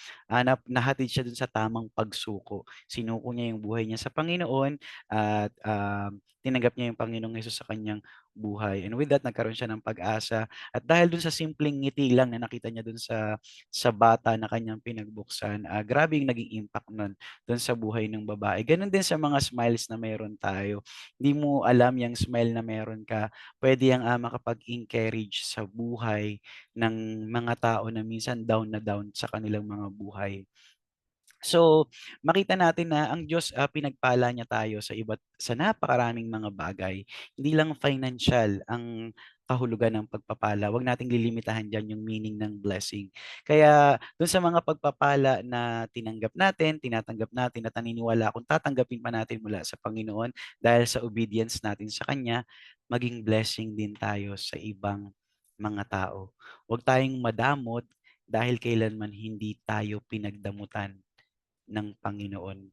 nahatid siya dun sa tamang pagsuko. Sinuko niya yung buhay niya sa Panginoon at tinanggap niya yung Panginoong Hesus sa kanyang buhay. And with that, nagkaroon siya ng pag-asa. At dahil dun sa simpleng ngiti lang na nakita niya dun sa bata na kanyang pinagbuksan, grabe yung naging impact nun dun sa buhay ng babae. Ganon din sa mga smiles na meron tayo. Hindi mo alam yung smile na meron ka, pwede yang makapag-encourage sa buhay ng mga tao na minsan down na down sa kanilang mga buhay. So, makita natin na ang Diyos, pinagpala niya tayo sa napakaraming mga bagay. Hindi lang financial ang kahulugan ng pagpapala. Huwag nating lilimitahan diyan yung meaning ng blessing. Kaya dun sa mga pagpapala na tinanggap natin, tinatanggap natin at naniniwala kung tatanggapin pa natin mula sa Panginoon dahil sa obedience natin sa Kanya, maging blessing din tayo sa ibang mga tao. Huwag tayong madamot dahil kailanman hindi tayo pinagdamutan ng Panginoon.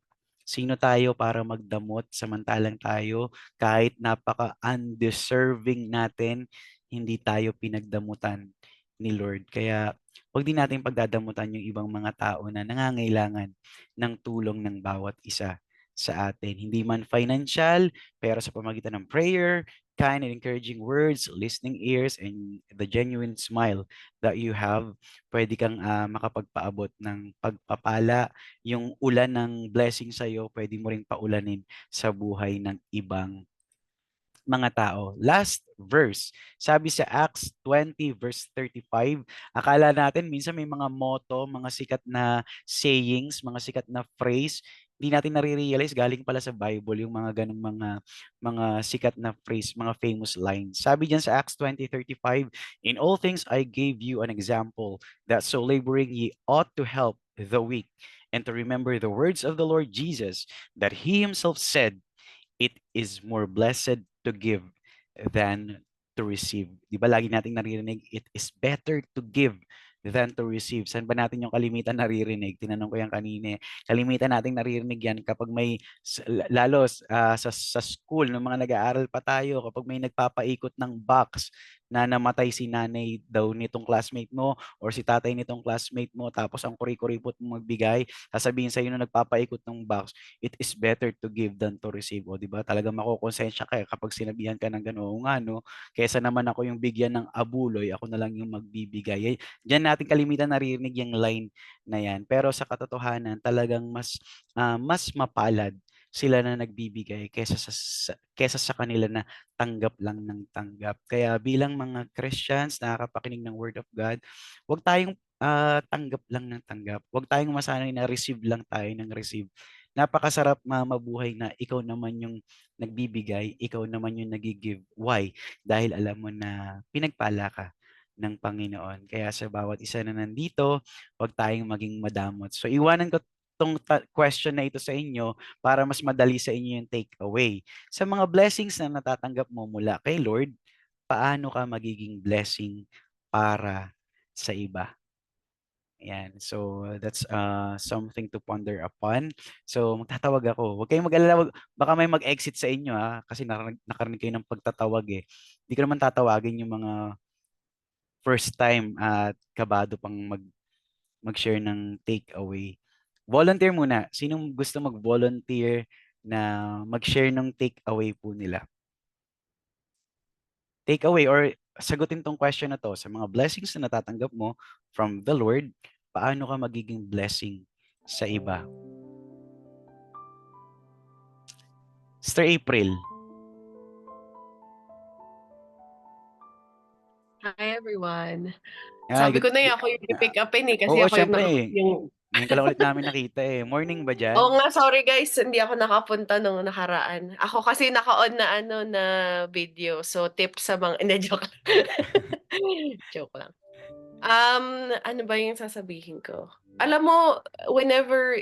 Sino tayo para magdamot samantalang tayo kahit napaka-undeserving natin, hindi tayo pinagdamutan ni Lord. Kaya huwag din natin pagdadamutan yung ibang mga tao na nangangailangan ng tulong ng bawat isa sa atin. Hindi man financial, pero sa pamagitan ng prayer, kind and encouraging words, listening ears, and the genuine smile that you have, pwede kang makapagpaabot ng pagpapala. Yung ulan ng blessing sa'yo, pwede mo ring paulanin sa buhay ng ibang mga tao. Last verse, sabi sa Acts 20 verse 35, akala natin minsan may mga motto, mga sikat na sayings, mga sikat na phrase, hindi natin nare-realize galing pala sa Bible yung mga ganung mga sikat na phrase, mga famous lines. Sabi diyan sa Acts 20:35, in all things I gave you an example that so laboring ye ought to help the weak and to remember the words of the Lord Jesus that he himself said, it is more blessed to give than to receive. Di ba lagi nating naririnig, it is better to give than to receive. Saan ba natin yung kalimitan naririnig? Tinanong ko yan kanina. Kalimitan nating naririnig yan kapag may, lalo sa school, ng mga nag-aaral pa tayo, kapag may nagpapaikot ng box na namatay si nanay daw nitong classmate mo or si tatay nitong classmate mo, tapos ang kuri-kuripot mo magbigay, sasabihin sa iyo na nagpapaikot ng box, it is better to give than to receive. O, di ba? Talagang makokonsensya ka kapag sinabihan ka ng gano'n. Oo nga, no? Kesa naman ako yung bigyan ng abuloy, ako na lang yung magbibigay. Diyan natin kalimitan naririnig yung line na yan. Pero sa katotohanan, talagang mas mapalad sila na nagbibigay kesa sa kanila na tanggap lang ng tanggap. Kaya bilang mga Christians, nakakapakinig ng Word of God, huwag tayong tanggap lang ng tanggap. Huwag tayong masanay na receive lang tayo ng receive. Napakasarap mabuhay na ikaw naman yung nagbibigay, ikaw naman yung nagigive. Why? Dahil alam mo na pinagpala ka ng Panginoon. Kaya sa bawat isa na nandito, huwag tayong maging madamot. So iwanan ko tong question na ito sa inyo para mas madali sa inyo yung take away. Sa mga blessings na natatanggap mo mula kay Lord, paano ka magiging blessing para sa iba? Yan. So, that's something to ponder upon. So, magtatawag ako. Huwag kayong mag-alala. Baka may mag-exit sa inyo kasi nakarinig kayo ng pagtatawag eh. Hindi ko naman tatawagin yung mga first time at kabado pang mag-share ng takeaway. Volunteer muna. Sinong gusto mag-volunteer na mag-share ng takeaway po nila? Takeaway or sagutin tong question na to, sa mga blessings na natatanggap mo from the Lord, paano ka magiging blessing sa iba? Sister April. Hi everyone. Ay, Sabi ko na ako yung i-pick upin kasi oo, ako yung, syempre. yung... Ngayon ka lang ulit namin nakita eh. Morning ba dyan? Oo nga, sorry guys, hindi ako nakapunta nung nakaraan. Ako kasi naka-on na na video. So tips sa mga, hindi, joke lang. Joke lang. Ano ba yung sasabihin ko? alam mo, whenever,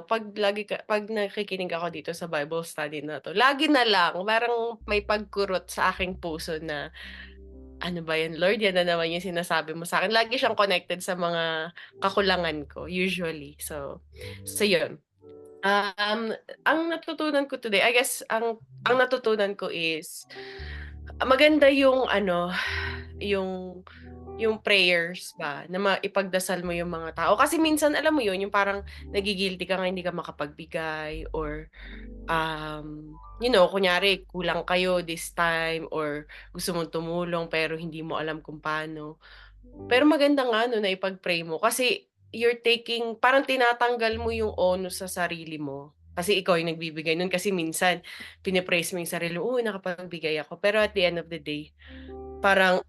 pag nakikinig ako dito sa Bible study na 'to, lagi na lang parang may pagkurot sa aking puso na, "Ano ba 'yan Lord, yan na naman yung sinasabi mo sa'kin." Lagi siyang connected sa mga kakulangan ko usually. So yun. Ang natutunan ko today, I guess ang natutunan ko is maganda yung yung prayers ba na maipagdasal mo yung mga tao. Kasi minsan alam mo yun, yung parang nagi-guilty ka nga hindi ka makapagbigay or, kunyari kulang kayo this time or gusto mong tumulong pero hindi mo alam kung paano. Pero maganda nga 'no na ipag-pray mo kasi you're taking parang tinatanggal mo yung onus sa sarili mo. Kasi ikaw yung nagbibigay nun kasi minsan pine-praise mo yung sarili mo, "Uy, nakapagbigay ako." Pero at the end of the day, parang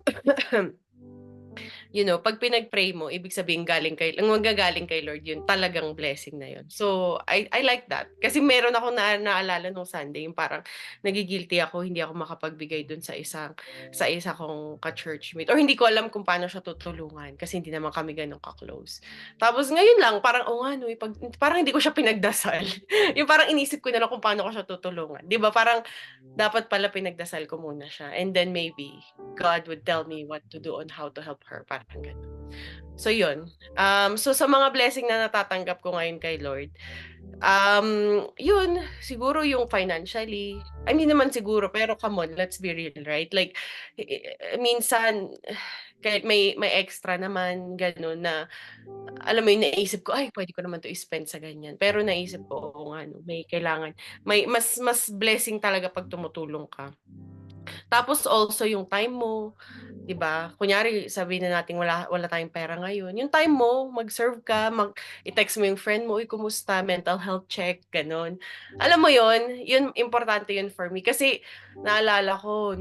'pag pinag-pray mo ibig sabihin ang manggagaling kay Lord yun, talagang blessing na yun. So, I like that. Kasi meron akong naalala nung Sunday yung parang nagi-guilty ako, hindi ako makapagbigay dun sa isa kong ka-churchmate or hindi ko alam kung paano siya tutulungan kasi hindi naman kami gano'n ka-close. Tapos ngayon lang parang, oo nga 'no, parang hindi ko siya pinagdasal. Yung parang inisip ko na lang kung paano ko siya tutulungan, 'di ba? Parang dapat pala pinagdasal ko muna siya and then maybe God would tell me what to do on how to help her, parang gano'n. So yun, so sa mga blessing na natatanggap ko ngayon kay Lord, yun siguro yung financially, hindi naman siguro pero come on, let's be real, right? Like minsan kahit may extra naman gano'n na alam mo yun naisip ko, "Ay puwede ko naman 'to i-spend sa ganyan." Pero naisip ko, oo nga 'no, may kailangan mas blessing talaga 'pag tumutulong ka. Tapos also yung time mo, 'di ba? Kunyari sabihin na natin wala wala tayong pera ngayon, yung time mo mag-serve ka, i-text mo yung friend mo, "Uy kumusta? Mental health check." Gano'n. Alam mo yun importante yun for me kasi naalala ko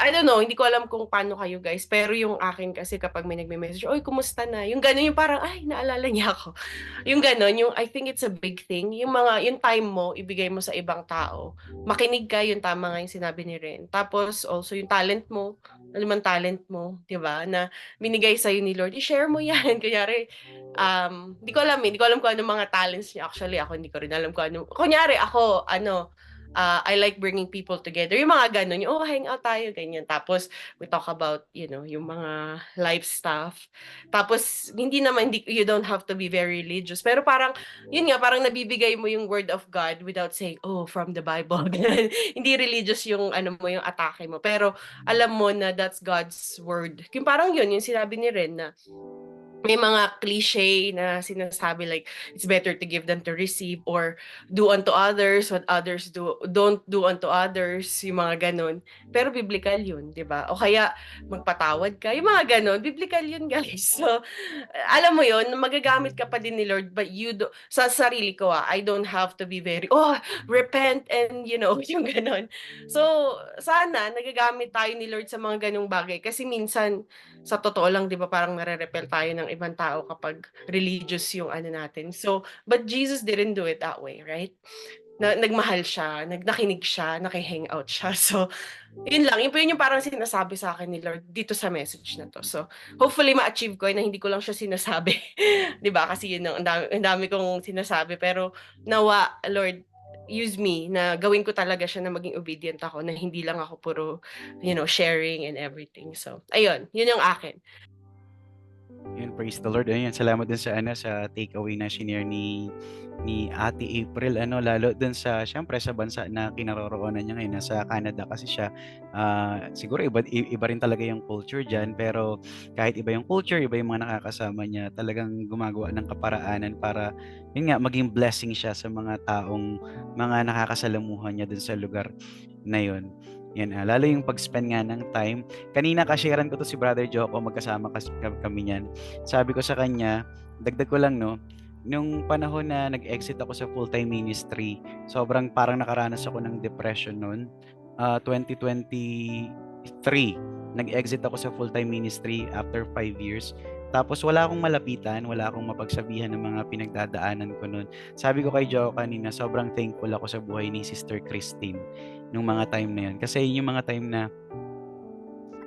I don't know, hindi ko alam kung paano kayo guys, pero yung akin kasi kapag may nagme-message, "Uy kumusta na?" Yung gano'n, yung parang, "Ay naalala niya ako." Yung gano'n, yung I think it's a big thing, yung time mo ibigay mo sa ibang tao. Makinig ka, yung tama nga yung sinabi ni Ren. Tapos also yung talent mo, ano man talent mo, 'di ba, na binigay sa'yo ni Lord, i-share mo 'yan. Kunyari, hindi ko alam kung anong mga talents niya. Actually, ako hindi ko rin alam kung ano kunyari ako I like bringing people together, yung mga gano'n, yung, "Oh, hang out tayo," ganyan. Tapos we talk about, yung mga life stuff. Tapos hindi you don't have to be very religious, pero parang yun nga, parang nabibigay mo yung word of God without saying, "Oh, from the Bible." Ganun. Hindi religious yung ano mo, yung atake mo, pero alam mo na that's God's word. Yung parang yun, yung sinabi ni Ren na may mga cliche na sinasabi like, it's better to give than to receive or do unto others what others don't do unto others, yung mga gano'n. Pero biblical yun, 'di ba? O kaya magpatawad ka, yung mga gano'n, biblical yun guys. So, alam mo yun, magagamit ka pa din ni Lord but sa sarili ko I don't have to be very, "Oh, repent," and yung gano'n. So, sana nagagamit tayo ni Lord sa mga gano'ng bagay kasi minsan sa totoo lang 'di ba parang nare-repel tayo ng ibang tao kapag religious yung ano natin. So, but Jesus didn't do it that way, right? Nagmahal siya, nakinig siya, naki-hangout siya. So, yun lang, yun po yun yung parang sinasabi sa akin ni Lord dito sa message na 'to. So, hopefully ma-achieve ko na hindi ko lang siya sinasabi, 'di ba? Kasi yun ang dami kong sinasabi pero nawa Lord, use me na gawin ko talaga siya na maging obedient ako na hindi lang ako puro, sharing and everything. So, ayun, yun yung akin. Yun, praise the Lord. Ayun, salamat din sa takeaway na shinare ni Ate April, lalo dun syempre sa bansa na kinaroroonan niya ngayon, nasa Canada kasi siya. Siguro iba rin talaga yung culture diyan, pero kahit iba yung culture, iba yung mga nakakasama niya, talagang gumagawa ng kaparaanan para yun nga maging blessing siya sa mga nakakasalamuhan niya dun sa lugar na yun. Yan, lalo yung pag-spend nga ng time. Kanina ka-sharean ko to si Brother Joko, magkasama kami niyan. Sabi ko sa kanya, dagdag ko lang no, nung panahon na nag-exit ako sa full-time ministry, sobrang parang nakaranas ako ng depression noon. 2023, nag-exit ako sa full-time ministry after 5 years. Tapos wala akong malapitan, wala akong mapagsabihan ng mga pinagdadaanan ko noon. Sabi ko kay Joe kanina, sobrang thankful ako sa buhay ni Sister Christine nung mga time na yun. Kasi yun yung mga time na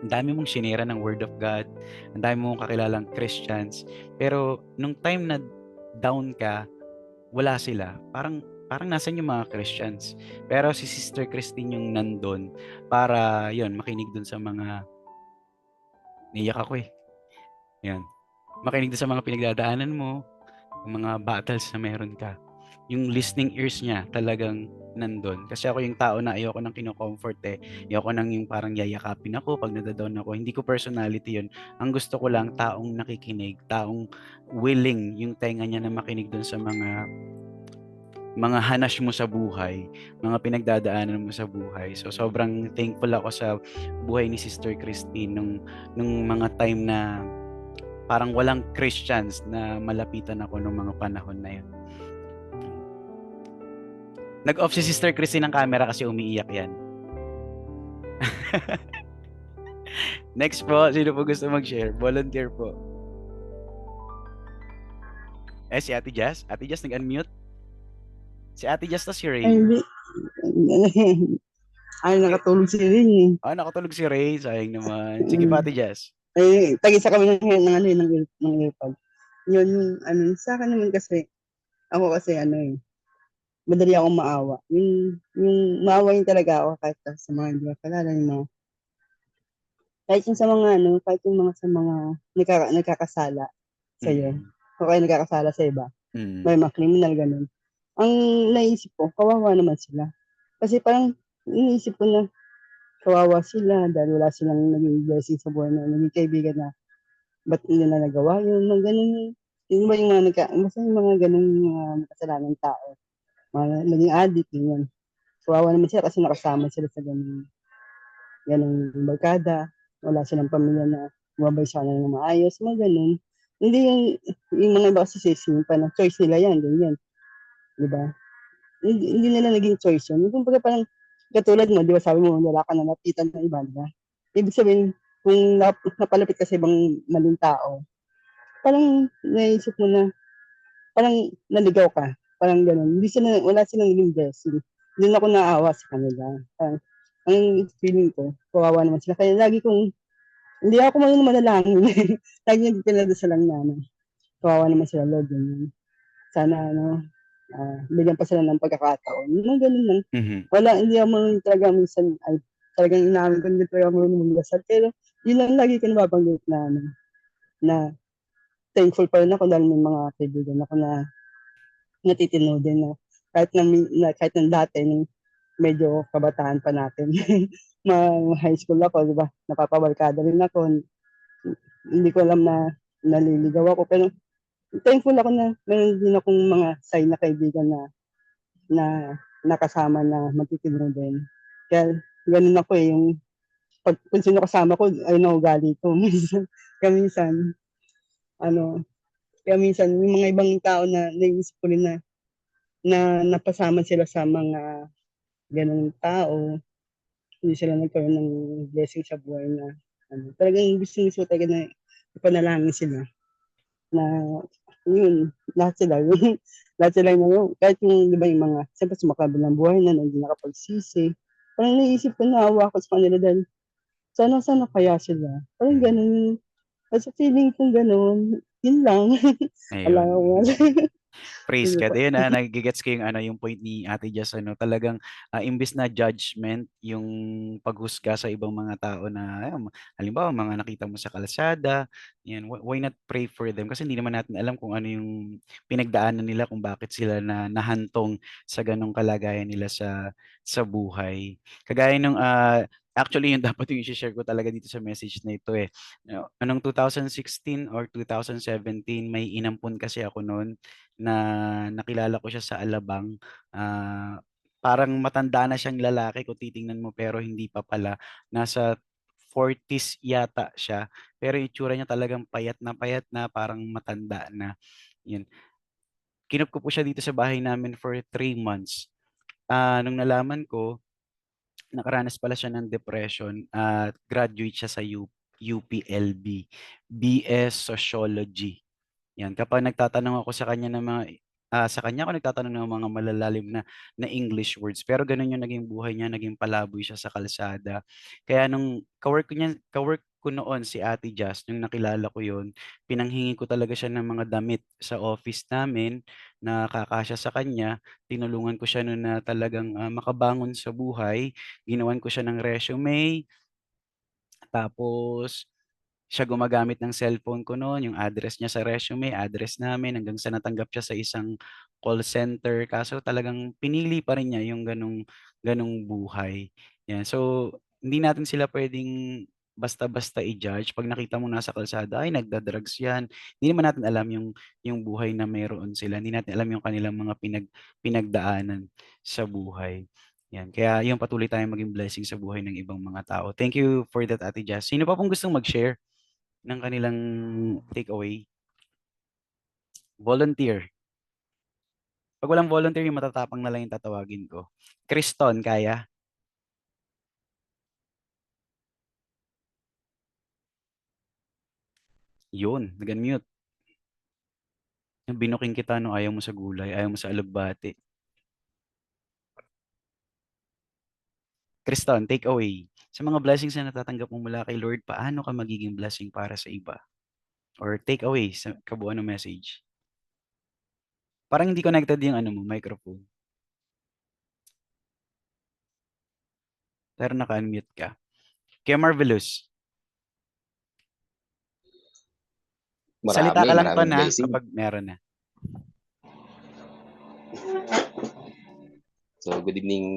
ang dami mong shinera ng Word of God, ang dami mong kakilalang Christians, pero nung time na down ka, wala sila. Parang nasan yung mga Christians? Pero si Sister Christine yung nandun para yun, makinig dun sa mga, naiyak ako eh. Yan. Makinig dun sa mga pinagdadaanan mo, yung mga battles na meron ka. Yung listening ears niya talagang nandun. Kasi ako yung tao na ayoko nang kino-comfort eh. Ayoko nang yung parang yayakapin ako pag nadadown ako. Hindi ko personality yun. Ang gusto ko lang taong nakikinig, taong willing yung tenga niya na makinig dun sa mga hanas mo sa buhay, mga pinagdadaanan mo sa buhay. So sobrang thankful ako sa buhay ni Sister Christine nung mga time na parang walang Christians na malapitan ako nung mga panahon na yun. Nag-off si Sister Christine ng camera kasi umiiyak yan. Next po, sino po gusto mag-share? Volunteer po. Si Ate Jazz? Ate Jazz nag-unmute? Si Ate Jazz to si Ray. Ay, nakatulog si Rin eh. Nakatulog si Ray. Sayang naman. Sige pa, Ate Jazz. Tag-isa kami ng earpod. Yun, sa akin naman kasi, ako kasi madali akong maawa. Yung maawa yun talaga ako kahit sa mga hindi ko kalala, yung mga, kahit yung sa mga kahit yung mga sa mga nagkakasala sa'yo, o kaya nagkakasala sa iba, may mga criminal ganun. Ang naisip ko, kawawa naman sila. Kasi parang iniisip ko na kawawa sila dahil wala silang naging blessing sa buhay na naging kaibigan na ba't hindi na nagawa yun, mga ganun. Yun ba yung basta yung mga ganun mga kasalanang tao, mga naging addict, yun. Kawawa naman sila kasi nakasama sila sa ganung barkada, wala silang pamilya na bumabay sa kanila ng maayos, mga ganun. Hindi yung mga iba kasi pa na choice nila yan, ganyan. Di ba? Hindi nila naging choice yun. Yung kumbaga parang katulad mo, di ba sabi mo, wala ka na napitan ng iba, di ba? Ibig sabihin, kung napalapit ka sa ibang maling tao, parang naisip mo na, parang naligaw ka, parang gano'n. Wala silang naging blessing. Hindi na ako naawa sa kanila. Parang, ang feeling ko, kawawa naman sila. Kaya hindi ako manalangin. Lagi yung pinadasalan na, kawawa naman sila, Lord. Yun. Sana, bigyan pa sila ng pagkakataon. Mga ganun lang. Wala, hindi ako talaga minsan, talagang inamin ko, hindi talaga marunong magdasal. Pero, yun lang lagi ko nababanggit na thankful pa rin ako dahil may mga kaibigan ako na natitino din na kahit na dati nung medyo kabataan pa natin. High school ako, di ba? Napapabarkada rin ako. Hindi ko alam na naliligaw ako. Pero thankful ako na meron din akong mga sign na kaibigan na nakasama na matitino din. Kaya ganun ako yung kung sino kasama ko, ay naugali ko. Minsan, kaya minsan, yung mga ibang tao na naisip ko rin na napasama sila sa mga ganung tao, hindi sila nagkaroon ng blessing sa buhay na talagang gusto talaga na ipanalangin sila na yun, lahat sila yung, kahit yung, di ba yung mga, siyempre sumakabilang buhay na hindi nakapagsisi, parang naisip ko na awa ko sa kanila dahil sana kaya sila. Parang ganun, kasi feeling kong ganun, yun lang. Ayun. Praise God. Ayun, nagigets ko yung point ni Ate Jess, talagang imbis na judgment, yung paghusga sa ibang mga tao na, halimbawa, mga nakita mo sa kalsada, yan, why not pray for them? Kasi hindi naman natin alam kung ano yung pinagdaanan nila, kung bakit sila nahantong sa ganong kalagayan nila sa buhay. Kagaya nung, actually, yung dapat yung i-share ko talaga dito sa message na ito eh. Anong 2016 or 2017, may inampun kasi ako noon na nakilala ko siya sa Alabang. Parang matanda na siyang lalaki kung titingnan mo pero hindi pa pala. Nasa 40s yata siya. Pero yung itsura niya talagang payat na parang matanda na. Yun. Kinup ko po siya dito sa bahay namin for 3 months. Nung nalaman ko, nakaranas pala siya ng depression at graduate siya sa UPLB, BS Sociology. Yan, kapag nagtatanong ako sa kanya ng mga sa kanya ako nagtatanong ng mga malalalim na English words. Pero ganun yung naging buhay niya, naging palaboy siya sa kalsada. Kaya nung kawork ko noon si Ate Jazz, nung nakilala ko yun, pinanghingi ko talaga siya ng mga damit sa office namin na kakasya sa kanya. Tinulungan ko siya noon na talagang makabangon sa buhay. Ginawan ko siya ng resume, tapos siya gumagamit ng cellphone ko noon, yung address niya sa resume, address namin, hanggang sa natanggap siya sa isang call center. Kaso talagang pinili pa rin niya yung ganong buhay. Yan. So, hindi natin sila pwedeng basta-basta i-judge. Pag nakita mo nasa kalsada, ay, nagda-drugs yan. Hindi naman natin alam yung buhay na mayroon sila. Hindi natin alam yung kanilang mga pinagdaanan sa buhay. Yan. Kaya yung patuloy tayong maging blessing sa buhay ng ibang mga tao. Thank you for that, Ate Jazz. Sino pa pong gustong mag-share ng kanilang takeaway? Volunteer. Pag walang volunteer, yung matatapang na lang yung tatawagin ko. Kriston, kaya? Yun, nag-unmute. Binuking kita no, ayaw mo sa gulay, ayaw mo sa alugbati. Kriston, takeaway. Sa mga blessings na natatanggap mo mula kay Lord, paano ka magiging blessing para sa iba? Or takeaway sa kabuuan ng message. Parang hindi connected yung microphone. Pero naka-unmute ka. Kaya Marvelous. Salita ka lang to Maraming na blessing. kapag meron na. So, good evening,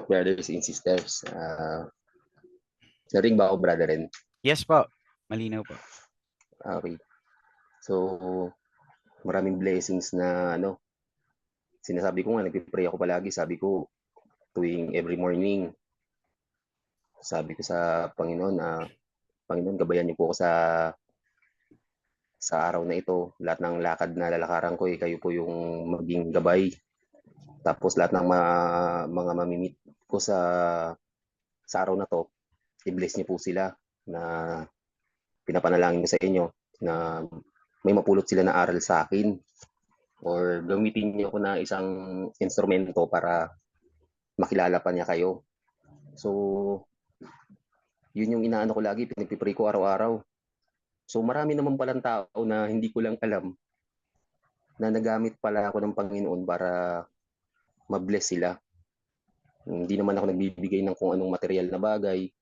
brothers and sisters. Naring ba ako, brother Ren? Yes po. Malinaw po. Okay. So, maraming blessings na sinasabi ko nga, nagpipray ako palagi. Sabi ko, tuwing every morning, sabi ko sa Panginoon, Panginoon, gabayan niyo po ako sa araw na ito. Lahat ng lakad na lalakaran ko, kayo po yung maging gabay. Tapos lahat ng mga mamimit ko sa araw na to, i-bless niyo po sila na pinapanalangin ko sa inyo na may mapulot sila na aral sa akin or gamitin niyo ako na isang instrumento para makilala pa niya kayo. So, yun yung inaano ko lagi, pinagpipray ko araw-araw. So, marami naman palang tao na hindi ko lang alam na nagamit pala ako ng Panginoon para ma-bless sila. Hindi naman ako nagbibigay ng kung anong material na bagay.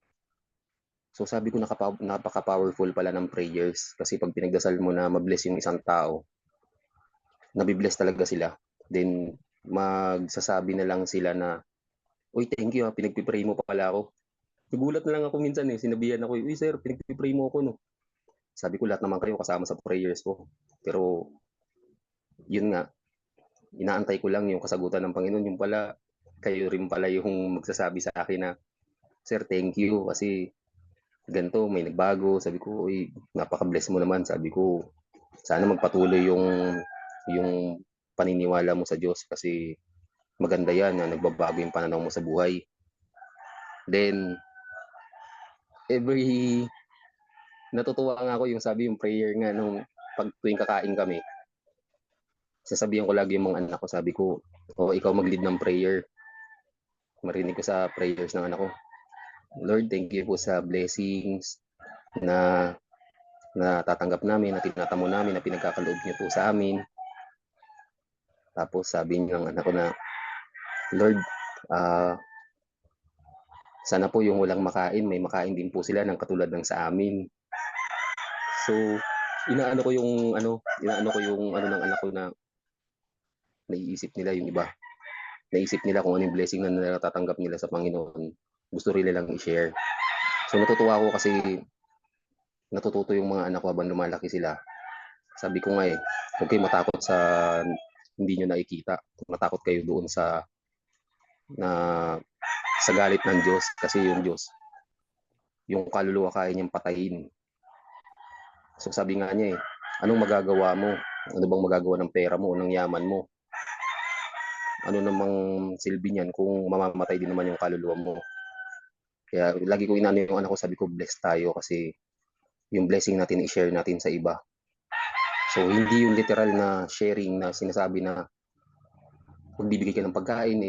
So sabi ko napaka-powerful pala ng prayers kasi pag pinagdasal mo na ma-bless yung isang tao, nabibless talaga sila. Then magsasabi na lang sila na, uy, thank you, pinagpipray mo pala ako. Nagulat na lang ako minsan sinabihan ako, uy sir, pinagpipray mo ako no. Sabi ko lahat naman kayo kasama sa prayers ko. Pero yun nga, inaantay ko lang yung kasagutan ng Panginoon. Yung pala, kayo rin pala yung magsasabi sa akin na, sir, thank you kasi ganito, may nagbago. Sabi ko, uy, napaka-bless mo naman. Sabi ko, sana magpatuloy yung paniniwala mo sa Diyos kasi maganda yan na nagbabago yung pananaw mo sa buhay. Then, natutuwa nga ako yung sabi yung prayer nga nung pag tuwing kakain kami. Sasabihan ko lagi yung mga anak ko, sabi ko, ikaw mag-lead ng prayer. Marinig ko sa prayers ng anak ko. Lord, thank you po sa blessings na tatanggap namin, na tinatamo namin, na pinagkakaloob niyo po sa amin. Tapos sabi niya ng anak ko na, Lord, sana po yung walang makain, may makain din po sila ng katulad ng sa amin. So, inaano ko yung ng anak ko na naiisip nila yung iba. Naisip nila kung ano yung blessing na natatanggap nila sa Panginoon. Gusto rin nilang i-share. So, natutuwa ako kasi natututo yung mga anak ko habang lumalaki sila. Sabi ko nga huwag kayo matakot sa hindi nyo nakikita. Matakot kayo doon sa galit ng Diyos kasi yung Diyos, yung kaluluwa kaya niyang patayin. So sabi nga niya anong magagawa mo? Ano bang magagawa ng pera mo o ng yaman mo? Ano namang silbi niyan kung mamamatay din naman yung kaluluwa mo? Kaya lagi ko inano yung anak ko, sabi ko blessed tayo kasi yung blessing natin i-share natin sa iba. So hindi yung literal na sharing na sinasabi na magbibigay ka ng pagkain,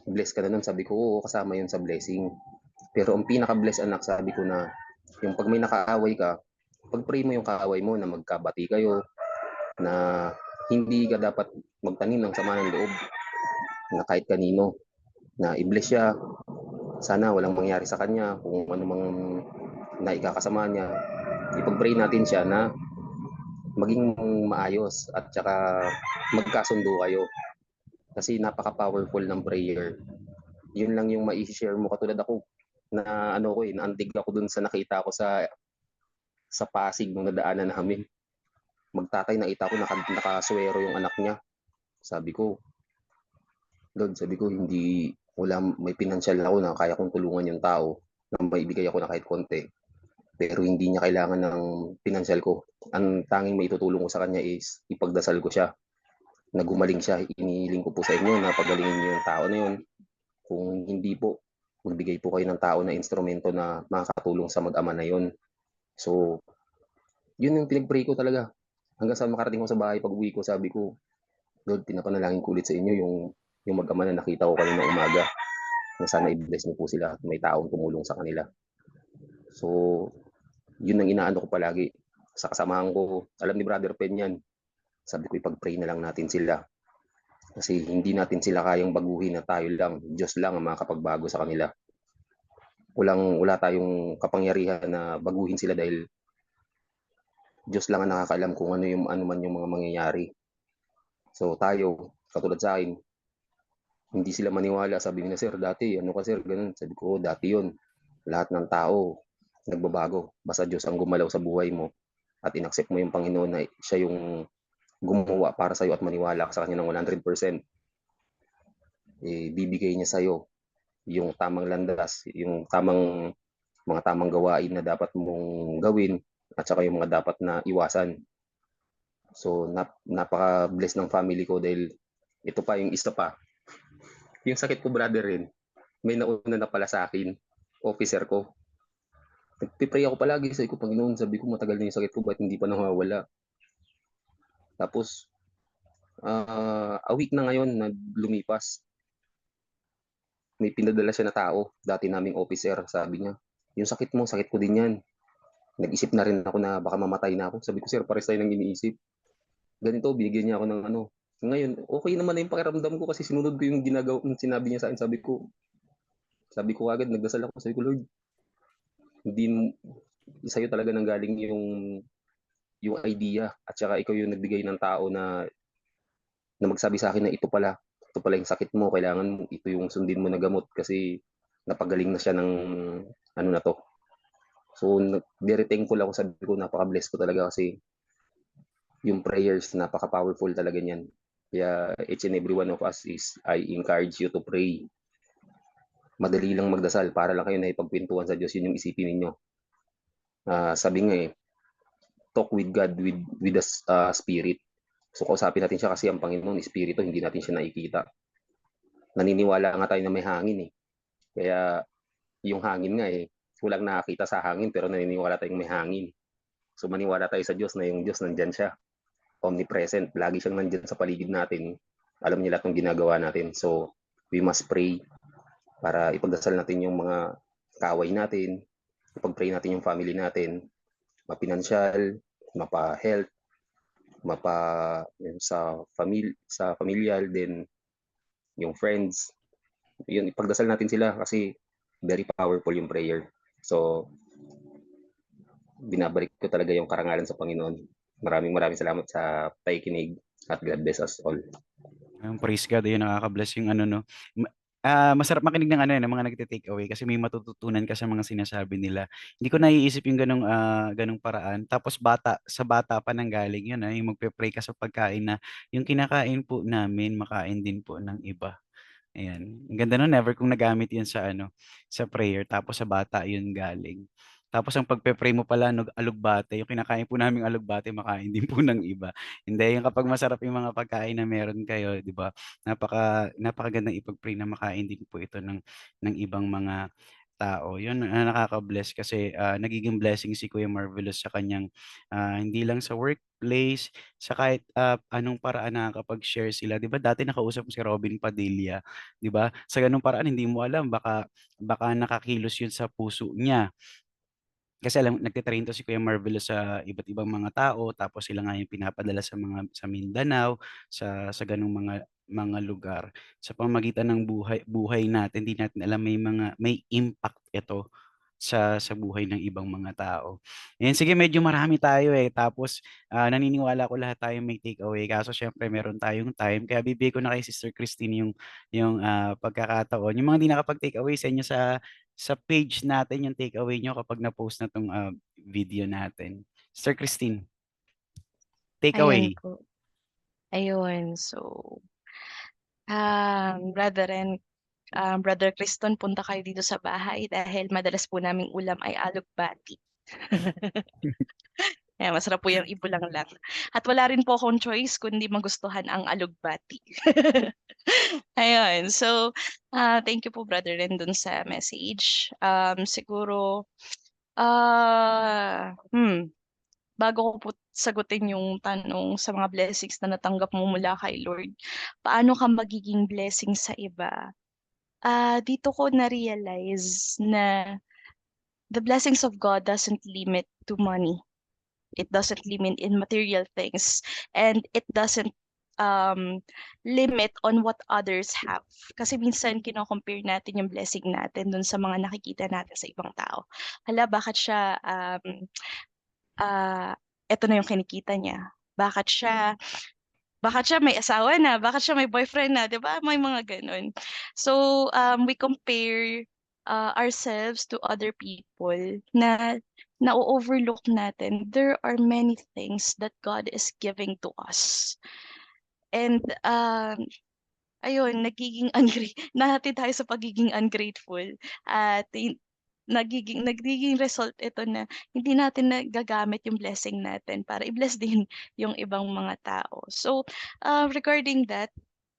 bless ka na nun. Sabi ko, oo, kasama yun sa blessing. Pero ang pinaka-bless anak, sabi ko na, yung pag may nakaaway ka, pag-pray mo yung kaaway mo na magkabati kayo, na hindi ka dapat magtanim ng sama ng loob na kahit kanino, na i-bless siya, sana walang mangyari sa kanya, kung ano mang naikakasama niya, ipag-pray natin siya na maging maayos at saka magkasundo kayo. Kasi napaka-powerful ng prayer. Yun lang yung mai-share mo. Katulad ako, na naantig ako dun sa nakita ko sa Pasig nung nadaanan namin. Magtatay, nakita ko nakaswero yung anak niya. Sabi ko, Lord, hindi, may pinansyal ako na kaya kong tulungan yung tao na maibigay ako na kahit konti. Pero hindi niya kailangan ng pinansyal ko. Ang tanging maitutulong ko sa kanya is ipagdasal ko siya na gumaling siya. Inihiling ko po sa inyo na pagalingin niyo yung tao na yun. Kung hindi po, magbigay po kayo ng tao na instrumento na makakatulong sa mag-ama na yun. So, yun yung pinag-pray ko talaga. Hanggang sa makarating ko sa bahay, pag uwi ko, sabi ko, Lord, pinapanalangin ko ulit sa inyo yung mag-ama na nakita ko kanina umaga. Na sana i-bless niyo po sila at may taong tumulong sa kanila. So, yun ang inaano ko palagi. Sa kasamahan ko, alam ni Brother Pen yan. Sabi ko, ipag-pray na lang natin sila. Kasi hindi natin sila kayang baguhin na tayo lang. Diyos lang ang makakapagbago sa kanila. Wala tayong kapangyarihan na baguhin sila dahil Diyos lang ang nakakaalam kung ano man yung mga mangyayari. So tayo, katulad sa akin, hindi sila maniwala. Sabi nila, sir, dati, ano ka sir, ganun. Sabi ko, dati yun. Lahat ng tao, nagbabago. Basta Diyos ang gumalaw sa buhay mo at inaccept mo yung Panginoon na siya yung gumawa para sa'yo at maniwala ka sa Kanya ng 100%. Bibigay niya sa'yo yung tamang landas, yung mga tamang gawain na dapat mong gawin at saka yung mga dapat na iwasan. So, napaka-bless ng family ko dahil ito pa yung isa pa. Yung sakit ko, brother rin, may nauna na pala sa akin, officer ko. Nagpipray ako palagi, sabi ko, Panginoon, sabi ko, matagal na yung sakit ko, ba't hindi pa nawawala? Tapos, a week na ngayon na lumipas, may pinadala siya na tao, dati naming officer, sabi niya, yung sakit mo, sakit ko din yan. Nag-isip na rin ako na baka mamatay na ako. Sabi ko, sir, pares tayo nang iniisip. Ganito, bigyan niya ako ng ano. Ngayon, okay naman na yung pakiramdam ko kasi sinunod ko yung sinabi niya sa akin. Sabi ko agad, nagdasal ako. Sabi ko, Lord, hindi sa'yo talaga nanggaling yung idea at saka ikaw yung nagbigay ng tao na magsabi sa akin na ito pala yung sakit mo, kailangan ito yung sundin mo na gamot kasi napagaling na siya ng ano na to. So, very thankful ako, sabi ko, napaka-bless ko talaga kasi yung prayers, napaka-powerful talaga niyan. Kaya each and every one of us I encourage you to pray. Madali lang magdasal para lang kayo na ipagpintuan sa Diyos, yun yung isipin ninyo. Sabi nga talk with God with the Spirit. So kausapin natin siya kasi ang Panginoon, Espiritu, hindi natin siya nakikita. Naniniwala nga tayo na may hangin Kaya yung hangin nga walang nakakita sa hangin pero naniniwala tayong may hangin. So maniwala tayo sa Diyos na yung Diyos nandyan siya. Omnipresent, lagi siyang nandyan sa paligid natin. Alam niya lahat ng ginagawa natin. So we must pray para ipagdasal natin yung mga kaaway natin, ipag-pray natin yung family natin, mapinansyal, mapa-health, sa familial, then yung friends. Yun, ipagdasal natin sila kasi very powerful yung prayer. So, binabalik ko talaga yung karangalan sa Panginoon. Maraming salamat sa pakikinig at God bless us all. Praise God, yun nakaka-bless yung ano no. Masarap makinig ng ng mga nagte-take away kasi may matututunan ka sa mga sinasabi nila. Hindi ko naiisip yung ganung paraan. Tapos sa bata pa nang galing yun, yung magpe-pray ka sa pagkain na yung kinakain po namin, makain din po ng iba. Ayan. Ang ganda nun, never kong nagamit yun sa prayer. Tapos sa bata yun galing. Tapos ang pagpe-pray mo pala, alugbate, yung kinakain po namin alugbate, makain din po ng iba. Hindi, yung kapag masarap yung mga pagkain na meron kayo, di ba? Napakagandang ipag-pray na makain din po ito ng ibang mga tao. Yun nakaka-bless kasi nagiging blessing si Kuya Marvelous sa kanyang hindi lang sa workplace, sa kahit anong paraan nakakapag-share sila. 'Di ba dati nakausap mo si Robin Padilla, 'di ba? Sa ganung paraan hindi mo alam baka nakakilos yun sa puso niya. Kasi alam nagte-train 'to si Kuya Marvelous sa iba't ibang mga tao tapos sila nga yung pinapadala sa Mindanao, sa gano'ng mga lugar. Sa pamamagitan ng buhay buhay natin, 'di natin alam may impact ito sa buhay ng ibang mga tao. Ayan, sige medyo marami tayo, tapos, naniniwala ko lahat tayo may takeaway kaso siyempre meron tayong time kaya bibigay ko na kay Sister Christine yung pagkakataon. Yung mga hindi nakapag-takeaway sa inyo sa page natin yung takeaway niyo kapag na-post na 'tong, video natin. Sister Christine, Ayan takeaway. po. Ayun, so, Brother Criston, punta kayo dito sa bahay dahil madalas po naming ulam ay alugbati. Ayan, masarap po yung ibulanglang. At wala rin po akong choice kundi magustuhan ang alugbati. Ayun, so, thank you po Brother Ren dun sa message. Siguro, ah, hmm, bago ko po sagutin yung tanong sa mga blessings na natanggap mo mula kay Lord, paano ka magiging blessing sa iba? Dito ko na-realize na the blessings of God doesn't limit to money. It doesn't limit in material things, and it doesn't limit on what others have. Kasi minsan kino-compare natin yung blessing natin dun sa mga nakikita natin sa ibang tao. Hala, ah, eto na yung kinikita niya. Bakit siya may asawa na, bakit siya may boyfriend na, 'di ba? May mga gano'n. So, we compare ourselves to other people na na-o-overlook natin. There are many things that God is giving to us. And ayun, nahatid tayo sa pagiging ungrateful at nagiging result ito na hindi natin nagagamit yung blessing natin para i-bless din yung ibang mga tao. So, regarding that,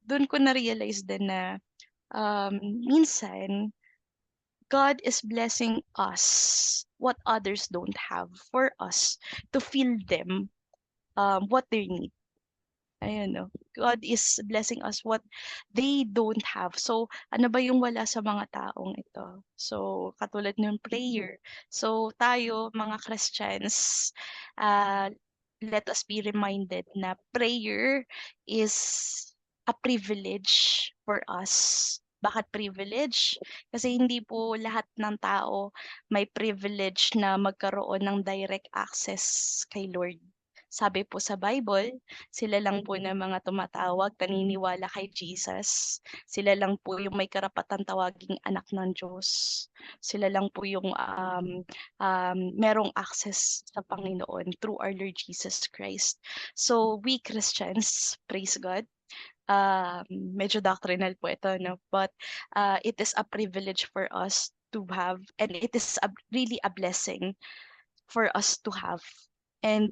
dun ko na-realize din na minsan God is blessing us what others don't have for us to feel them what they need. Ayun 'no, God is blessing us what they don't have. So, ano ba yung wala sa mga taong ito? So, katulad ng prayer. So, tayo mga Christians, ah, let us be reminded na prayer is a privilege for us. Bakit privilege? Kasi hindi po lahat ng tao may privilege na magkaroon ng direct access kay Lord. Sabi po sa Bible, sila lang po na mga tumatawag, naniniwala kay Jesus. Sila lang po yung may karapatang tawaging anak ng Diyos. Sila lang po yung merong access sa Panginoon through our Lord Jesus Christ. So we Christians, praise God, medyo doctrinal po ito, no? But it is a privilege for us to have, and it is really a blessing for us to have. And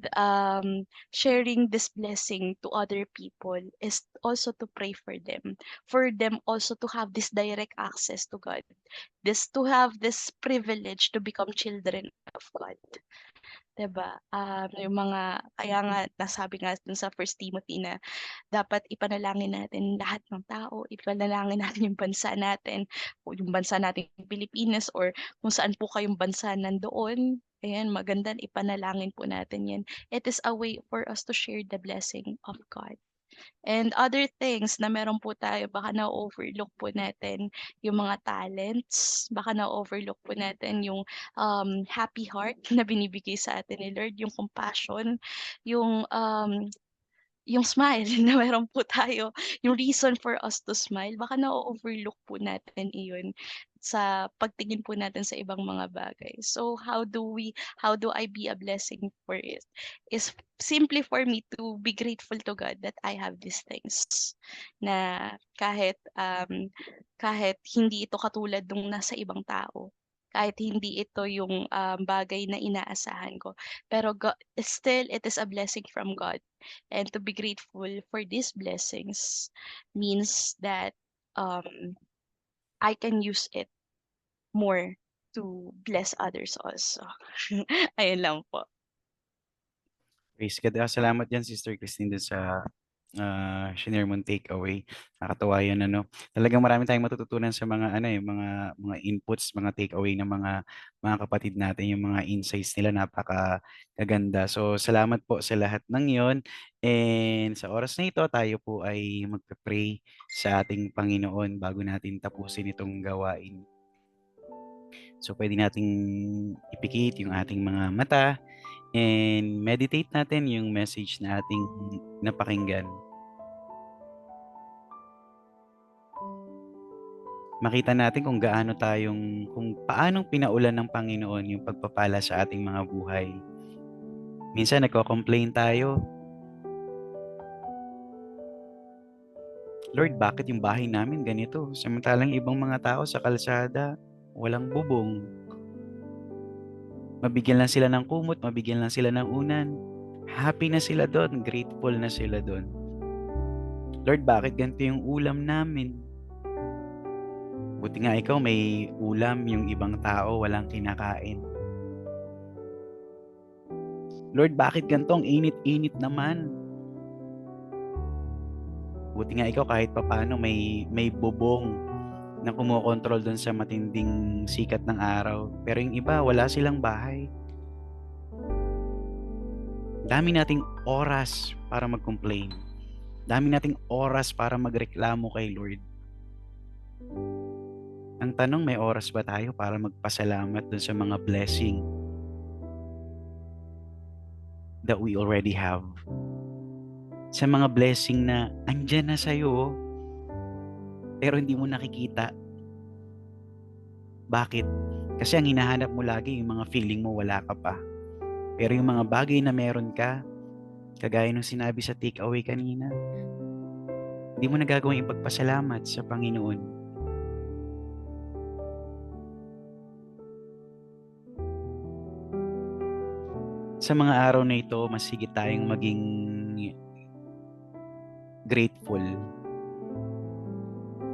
sharing this blessing to other people is also to pray for them also to have this direct access to God, this to have this privilege to become children of God. 'Di ba? Yung mga kaya nga nasabi nga dun sa First Timothy na dapat ipanalangin natin lahat ng tao, ipanalangin natin yung bansa natin, o yung bansa nating Pilipinas or kung saan po kayong bansa nandoon. Ayan, maganda ipanalangin po natin 'yan. It is a way for us to share the blessing of God. And other things na meron po tayo, baka na-overlook po natin yung mga talents, baka na-overlook po natin yung happy heart na binibigay sa atin ni Lord, yung compassion, yung yung smile na meron po tayo, yung reason for us to smile, baka na-o-overlook po natin iyon sa pagtingin po natin sa ibang mga bagay. So how do I be a blessing for it? Is simply for me to be grateful to God that I have these things. Na kahit hindi ito katulad nung nasa ibang tao, kahit hindi ito yung bagay na inaasahan ko, pero still it is a blessing from God. And to be grateful for these blessings means that I can use it more to bless others also. Ayun lang po. Praise God. Salamat yan, Sister Christine, dun sa shinare mong takeaway. Nakakatuwa yan, ano. Talagang marami tayong matututunan sa mga mga inputs, mga takeaway ng mga kapatid natin, yung mga insights nila napakaganda. So, salamat po sa lahat ng 'yon. And sa oras na ito, tayo po ay magpe-pray sa ating Panginoon bago natin tapusin itong gawain. So, pwede nating ipikit yung ating mga mata and meditate natin yung message na ating napakinggan. Makita natin kung kung paanong pinaulan ng Panginoon yung pagpapala sa ating mga buhay. Minsan nagko-complain tayo, Lord, bakit yung bahay namin ganito? Samantalang ibang mga tao sa kalsada, walang bubong. Mabigyan lang sila ng kumot, mabigyan lang sila ng unan. Happy na sila doon, grateful na sila doon. Lord, bakit ganito yung ulam namin? Buti nga ikaw may ulam, yung ibang tao walang kinakain. Lord, bakit ganito ang init-init naman? Buti nga ikaw kahit papaano may bubong na kumokontrol doon sa matinding sikat ng araw. Pero yung iba, wala silang bahay. Dami nating oras para mag-complain. Dami nating oras para magreklamo kay Lord. Ang tanong, may oras ba tayo para magpasalamat dun sa mga blessing that we already have? Sa mga blessing na andyan na sa'yo, pero hindi mo nakikita. Bakit? Kasi ang hinahanap mo lagi, yung mga feeling mo wala ka pa. Pero yung mga bagay na meron ka, kagaya nung sinabi sa takeaway kanina, hindi mo nagagawang ipagpasalamat sa Panginoon. Sa mga araw na ito, mas higit tayong maging grateful.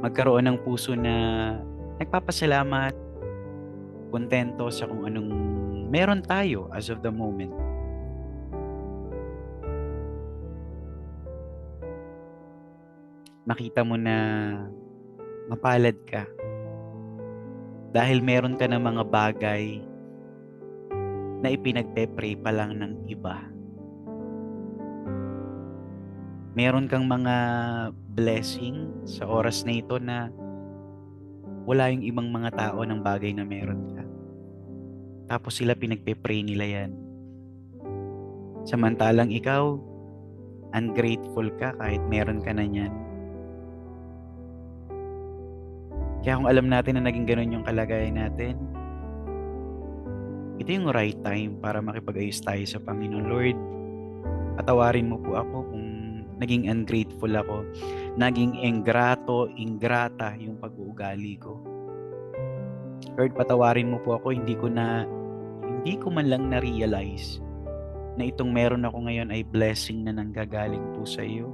Magkaroon ng puso na nagpapasalamat, kontento sa kung anong meron tayo as of the moment. Makita mo na mapalad ka dahil meron ka ng mga bagay na ipinagpe-pray pa lang ng iba. Meron kang mga blessing sa oras na ito na wala yung ibang mga tao ng bagay na meron ka. Tapos sila pinagpe-pray nila yan. Samantalang ikaw, ungrateful ka kahit meron ka na yan. Kaya kung alam natin na naging ganun yung kalagayan natin, ito yung right time para makipag-ayos tayo sa Panginoon. Lord, patawarin mo po ako kung naging ungrateful ako, naging ingrata yung pag-uugali ko. Lord, patawarin mo po ako, hindi ko man lang na-realize na itong meron ako ngayon ay blessing na nanggagaling po sa iyo.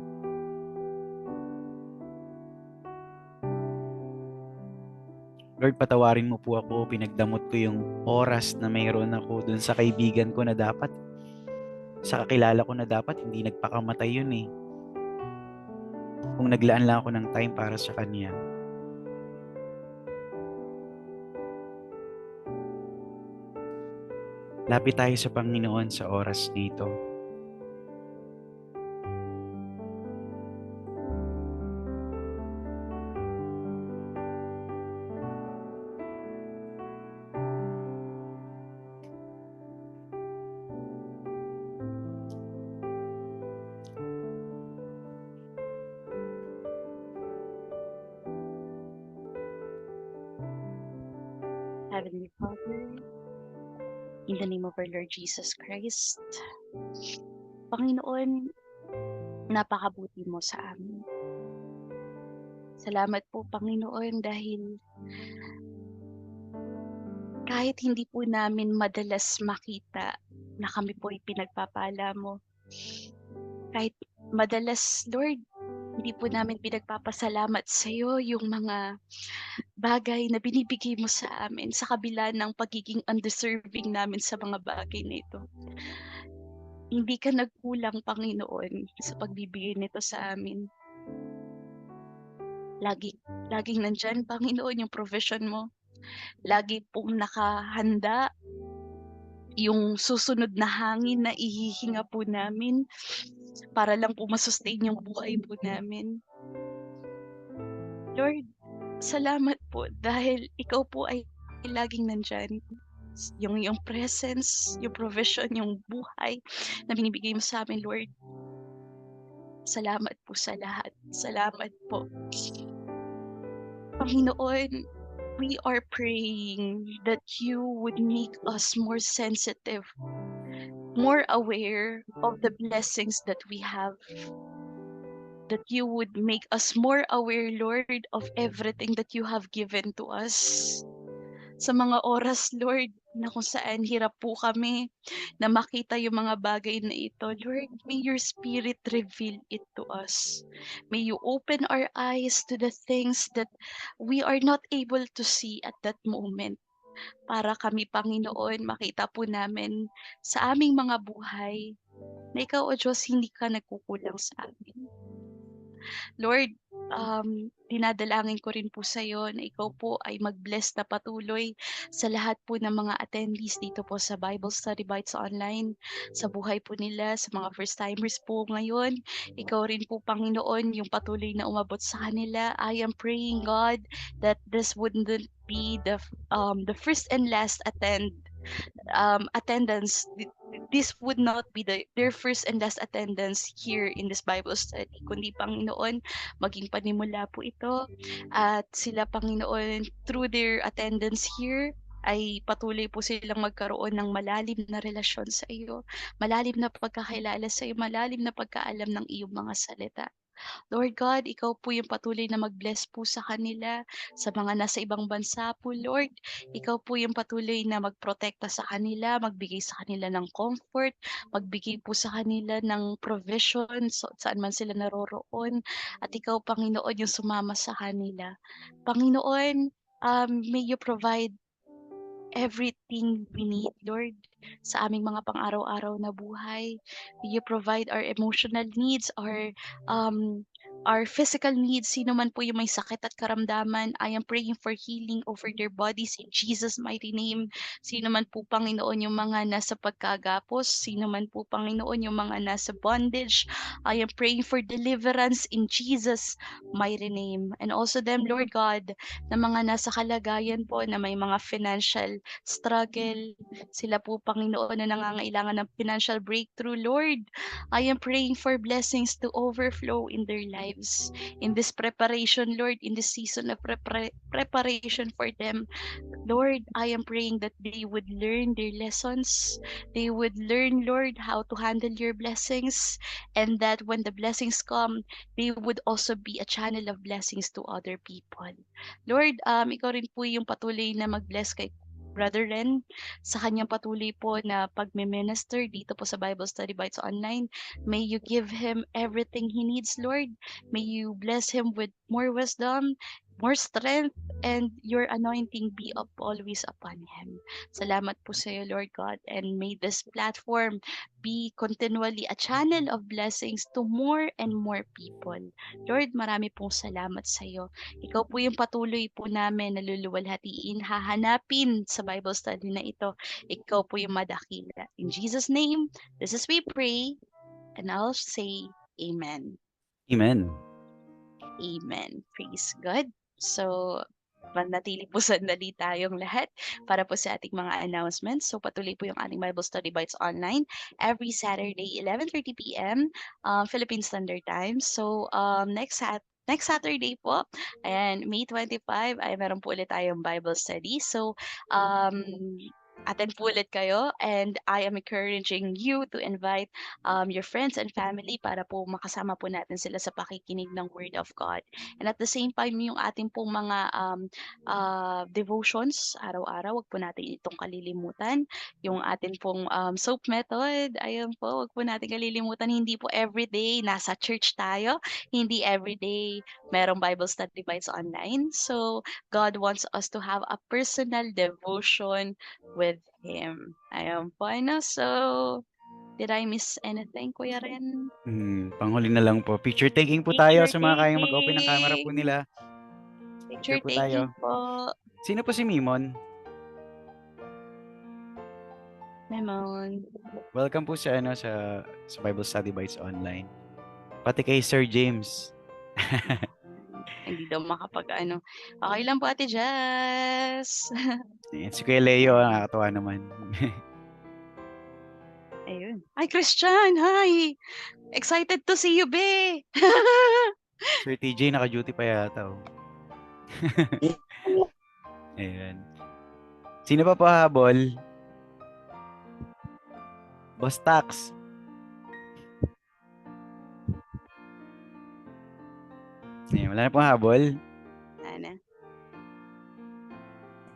Lord, patawarin mo po ako, pinagdamot ko yung oras na mayroon ako dun sa kaibigan ko na dapat, sa kakilala ko na dapat, hindi nagpakamatay yun eh. Kung naglaan lang ako ng time para sa kanya. Lapit tayo sa Panginoon sa oras nito. Heavenly Father, in the name of our Lord Jesus Christ, Panginoon, napakabuti mo sa amin. Salamat po, Panginoon, dahil kahit hindi po namin madalas makita na kami po ay pinagpapala mo, kahit madalas, Lord, Hindi po namin pinagpapasalamat sa iyo yung mga bagay na binibigay mo sa amin sa kabila ng pagiging undeserving namin sa mga bagay na ito. Hindi ka nagkulang, Panginoon, sa pagbibigay nito sa amin. Laging nandyan, Panginoon, yung provision mo. Lagi pong nakahanda yung susunod na hangin na ihihinga po namin para lang po masustain yung buhay po namin. Lord, salamat po dahil ikaw po ay laging nandyan. Yung presence, yung provision, yung buhay na binibigay mo sa amin, Lord. Salamat po sa lahat. Salamat po. Panginoon, we are praying that you would make us more sensitive, more aware of the blessings that we have. That you would make us more aware, Lord, of everything that you have given to us. Sa mga oras, Lord, na kung saan hirap po kami na makita yung mga bagay na ito, Lord, may your Spirit reveal it to us. May you open our eyes to the things that we are not able to see at that moment. Para kami, Panginoon, makita po namin sa aming mga buhay na ikaw, O Diyos, hindi ka nagkukulang sa amin. Lord, dinadalangin ko rin po sa iyo na ikaw po ay mag-bless na patuloy sa lahat po ng mga attendees dito po sa Bible Study Bites Online, sa buhay po nila, sa mga first-timers po ngayon. Ikaw rin po, Panginoon, yung patuloy na umabot sa kanila. I am praying, God, that this wouldn't be the first and last attendance. This would not be their first and last attendance here in this Bible study, kundi Panginoon, maging panimula po ito at sila, Panginoon, through their attendance here, ay patuloy po silang magkaroon ng malalim na relasyon sa iyo, malalim na pagkakilala sa iyo, malalim na pagkaalam ng iyong mga salita. Lord God, ikaw po yung patuloy na mag-bless po sa kanila, sa mga nasa ibang bansa po, Lord. Ikaw po yung patuloy na magprotekta sa kanila, magbigay sa kanila ng comfort, magbigay po sa kanila ng provision saan man sila naroroon. At ikaw, Panginoon, yung sumama sa kanila. Panginoon, may you provide everything we need, Lord, sa aming mga pang-araw-araw na buhay. You provide our emotional needs, our physical needs. Sino man po yung may sakit at karamdaman, I am praying for healing over their bodies in Jesus' mighty name. Sino man po, Panginoon, yung mga nasa pagkagapos, sino man po, Panginoon, yung mga nasa bondage, I am praying for deliverance in Jesus' mighty name. And also them, Lord God, na mga nasa kalagayan po na may mga financial struggle. Sila po, Panginoon, na nangangailangan ng financial breakthrough. Lord, I am praying for blessings to overflow in their lives. In this preparation, Lord, in this season of preparation for them, Lord, I am praying that they would learn their lessons. They would learn, Lord, how to handle your blessings. And that when the blessings come, they would also be a channel of blessings to other people. Lord, ikaw rin po yung patuloy na mag-bless kay Brother Ren sa kanyang patuloy po na pagme-minister dito po sa Bible Study Bites Online. May you give him everything he needs, Lord. May you bless him with more wisdom, more strength, and your anointing be always upon him. Salamat po sa iyo, Lord God, and may this platform be continually a channel of blessings to more and more people. Lord, marami pong salamat sa iyo. Ikaw po yung patuloy po namin na luluwalhatiin, hahanapin sa Bible study na ito. Ikaw po yung madakila. In Jesus' name, this is we pray, and I'll say Amen. Amen. Amen. Praise God. So, manatili po sandali tayong lahat para po sa ating mga announcements. So, patuloy po yung ating Bible Study Bites Online every Saturday, 11:30 p.m. Philippine Standard Time. So, next Saturday po, and May 25, ay meron po ulit tayong Bible study. So, attend po ulit kayo, and I am encouraging you to invite your friends and family para po makasama po natin sila sa pakikinig ng Word of God. And at the same time, yung ating pong mga devotions araw-araw, wag po natin itong kalilimutan. Yung atin pong soap method, ayan po, wag po natin kalilimutan. Hindi po everyday nasa church tayo, hindi everyday merong Bible study bites online. So, God wants us to have a personal devotion with Him. Ayan po, ano? So, did I miss anything, Kuya Ren? Panghuli na lang po. Picture taking po tayo sa mga kayang mag-open ng camera po nila. Picture po taking tayo. po. Sino po si Mimon? Memon. Welcome po sa sa Bible Study Bites online. Pati kay Sir James. Hindi daw makapag-ano. Okay lang po, Ate Jess. Ayan, si Kuya Leo, nakakatawa naman. Ayun. Ay, Christian! Hi! Excited to see you, be! Sir TJ, naka-duty pa yata. Ayan. Sino pa pahabol? Boss Tax. Ayan, wala na pong habol. Ana.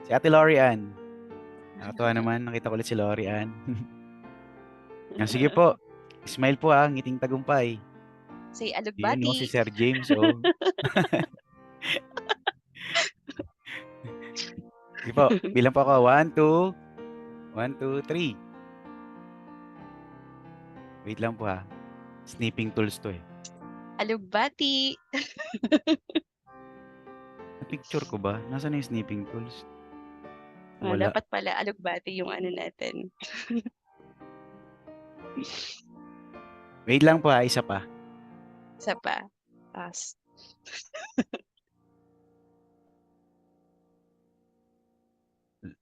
Si Ate Lorian. Nakakatawa naman, nakita ko ulit si Lorian. Sige po. Smile po ngiting tagumpay. Say Yun, alugbati. si Sir James, oh. Sige po, bilang po ako. 1, 2, 3. Wait lang po Snipping tools to Alugbati. Picture ko ba? Nasaan na yung snipping tools? Wala. Wala. Dapat pala alugbati yung ano natin. Wait lang po isa pa. Isa pa. Pass.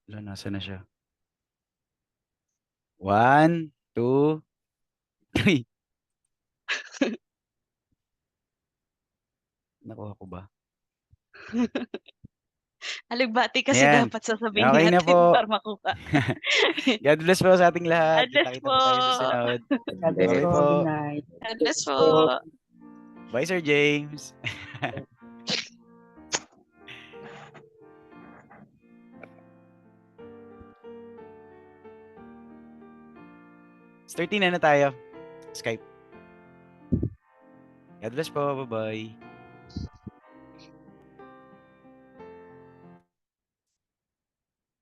Nasaan na siya? 1, 2, 3. Nakuha ko ba? Alugbati kasi Ayan. dapat sasabihin Okay na natin po. para makuha. God bless po sa ating lahat. God bless Kita-kita po tayo sa po. sunod. God bless Bye po. po. Good night. God bless po. Bye, Sir James. It's 13 na tayo. Skype. God bless po. Bye-bye.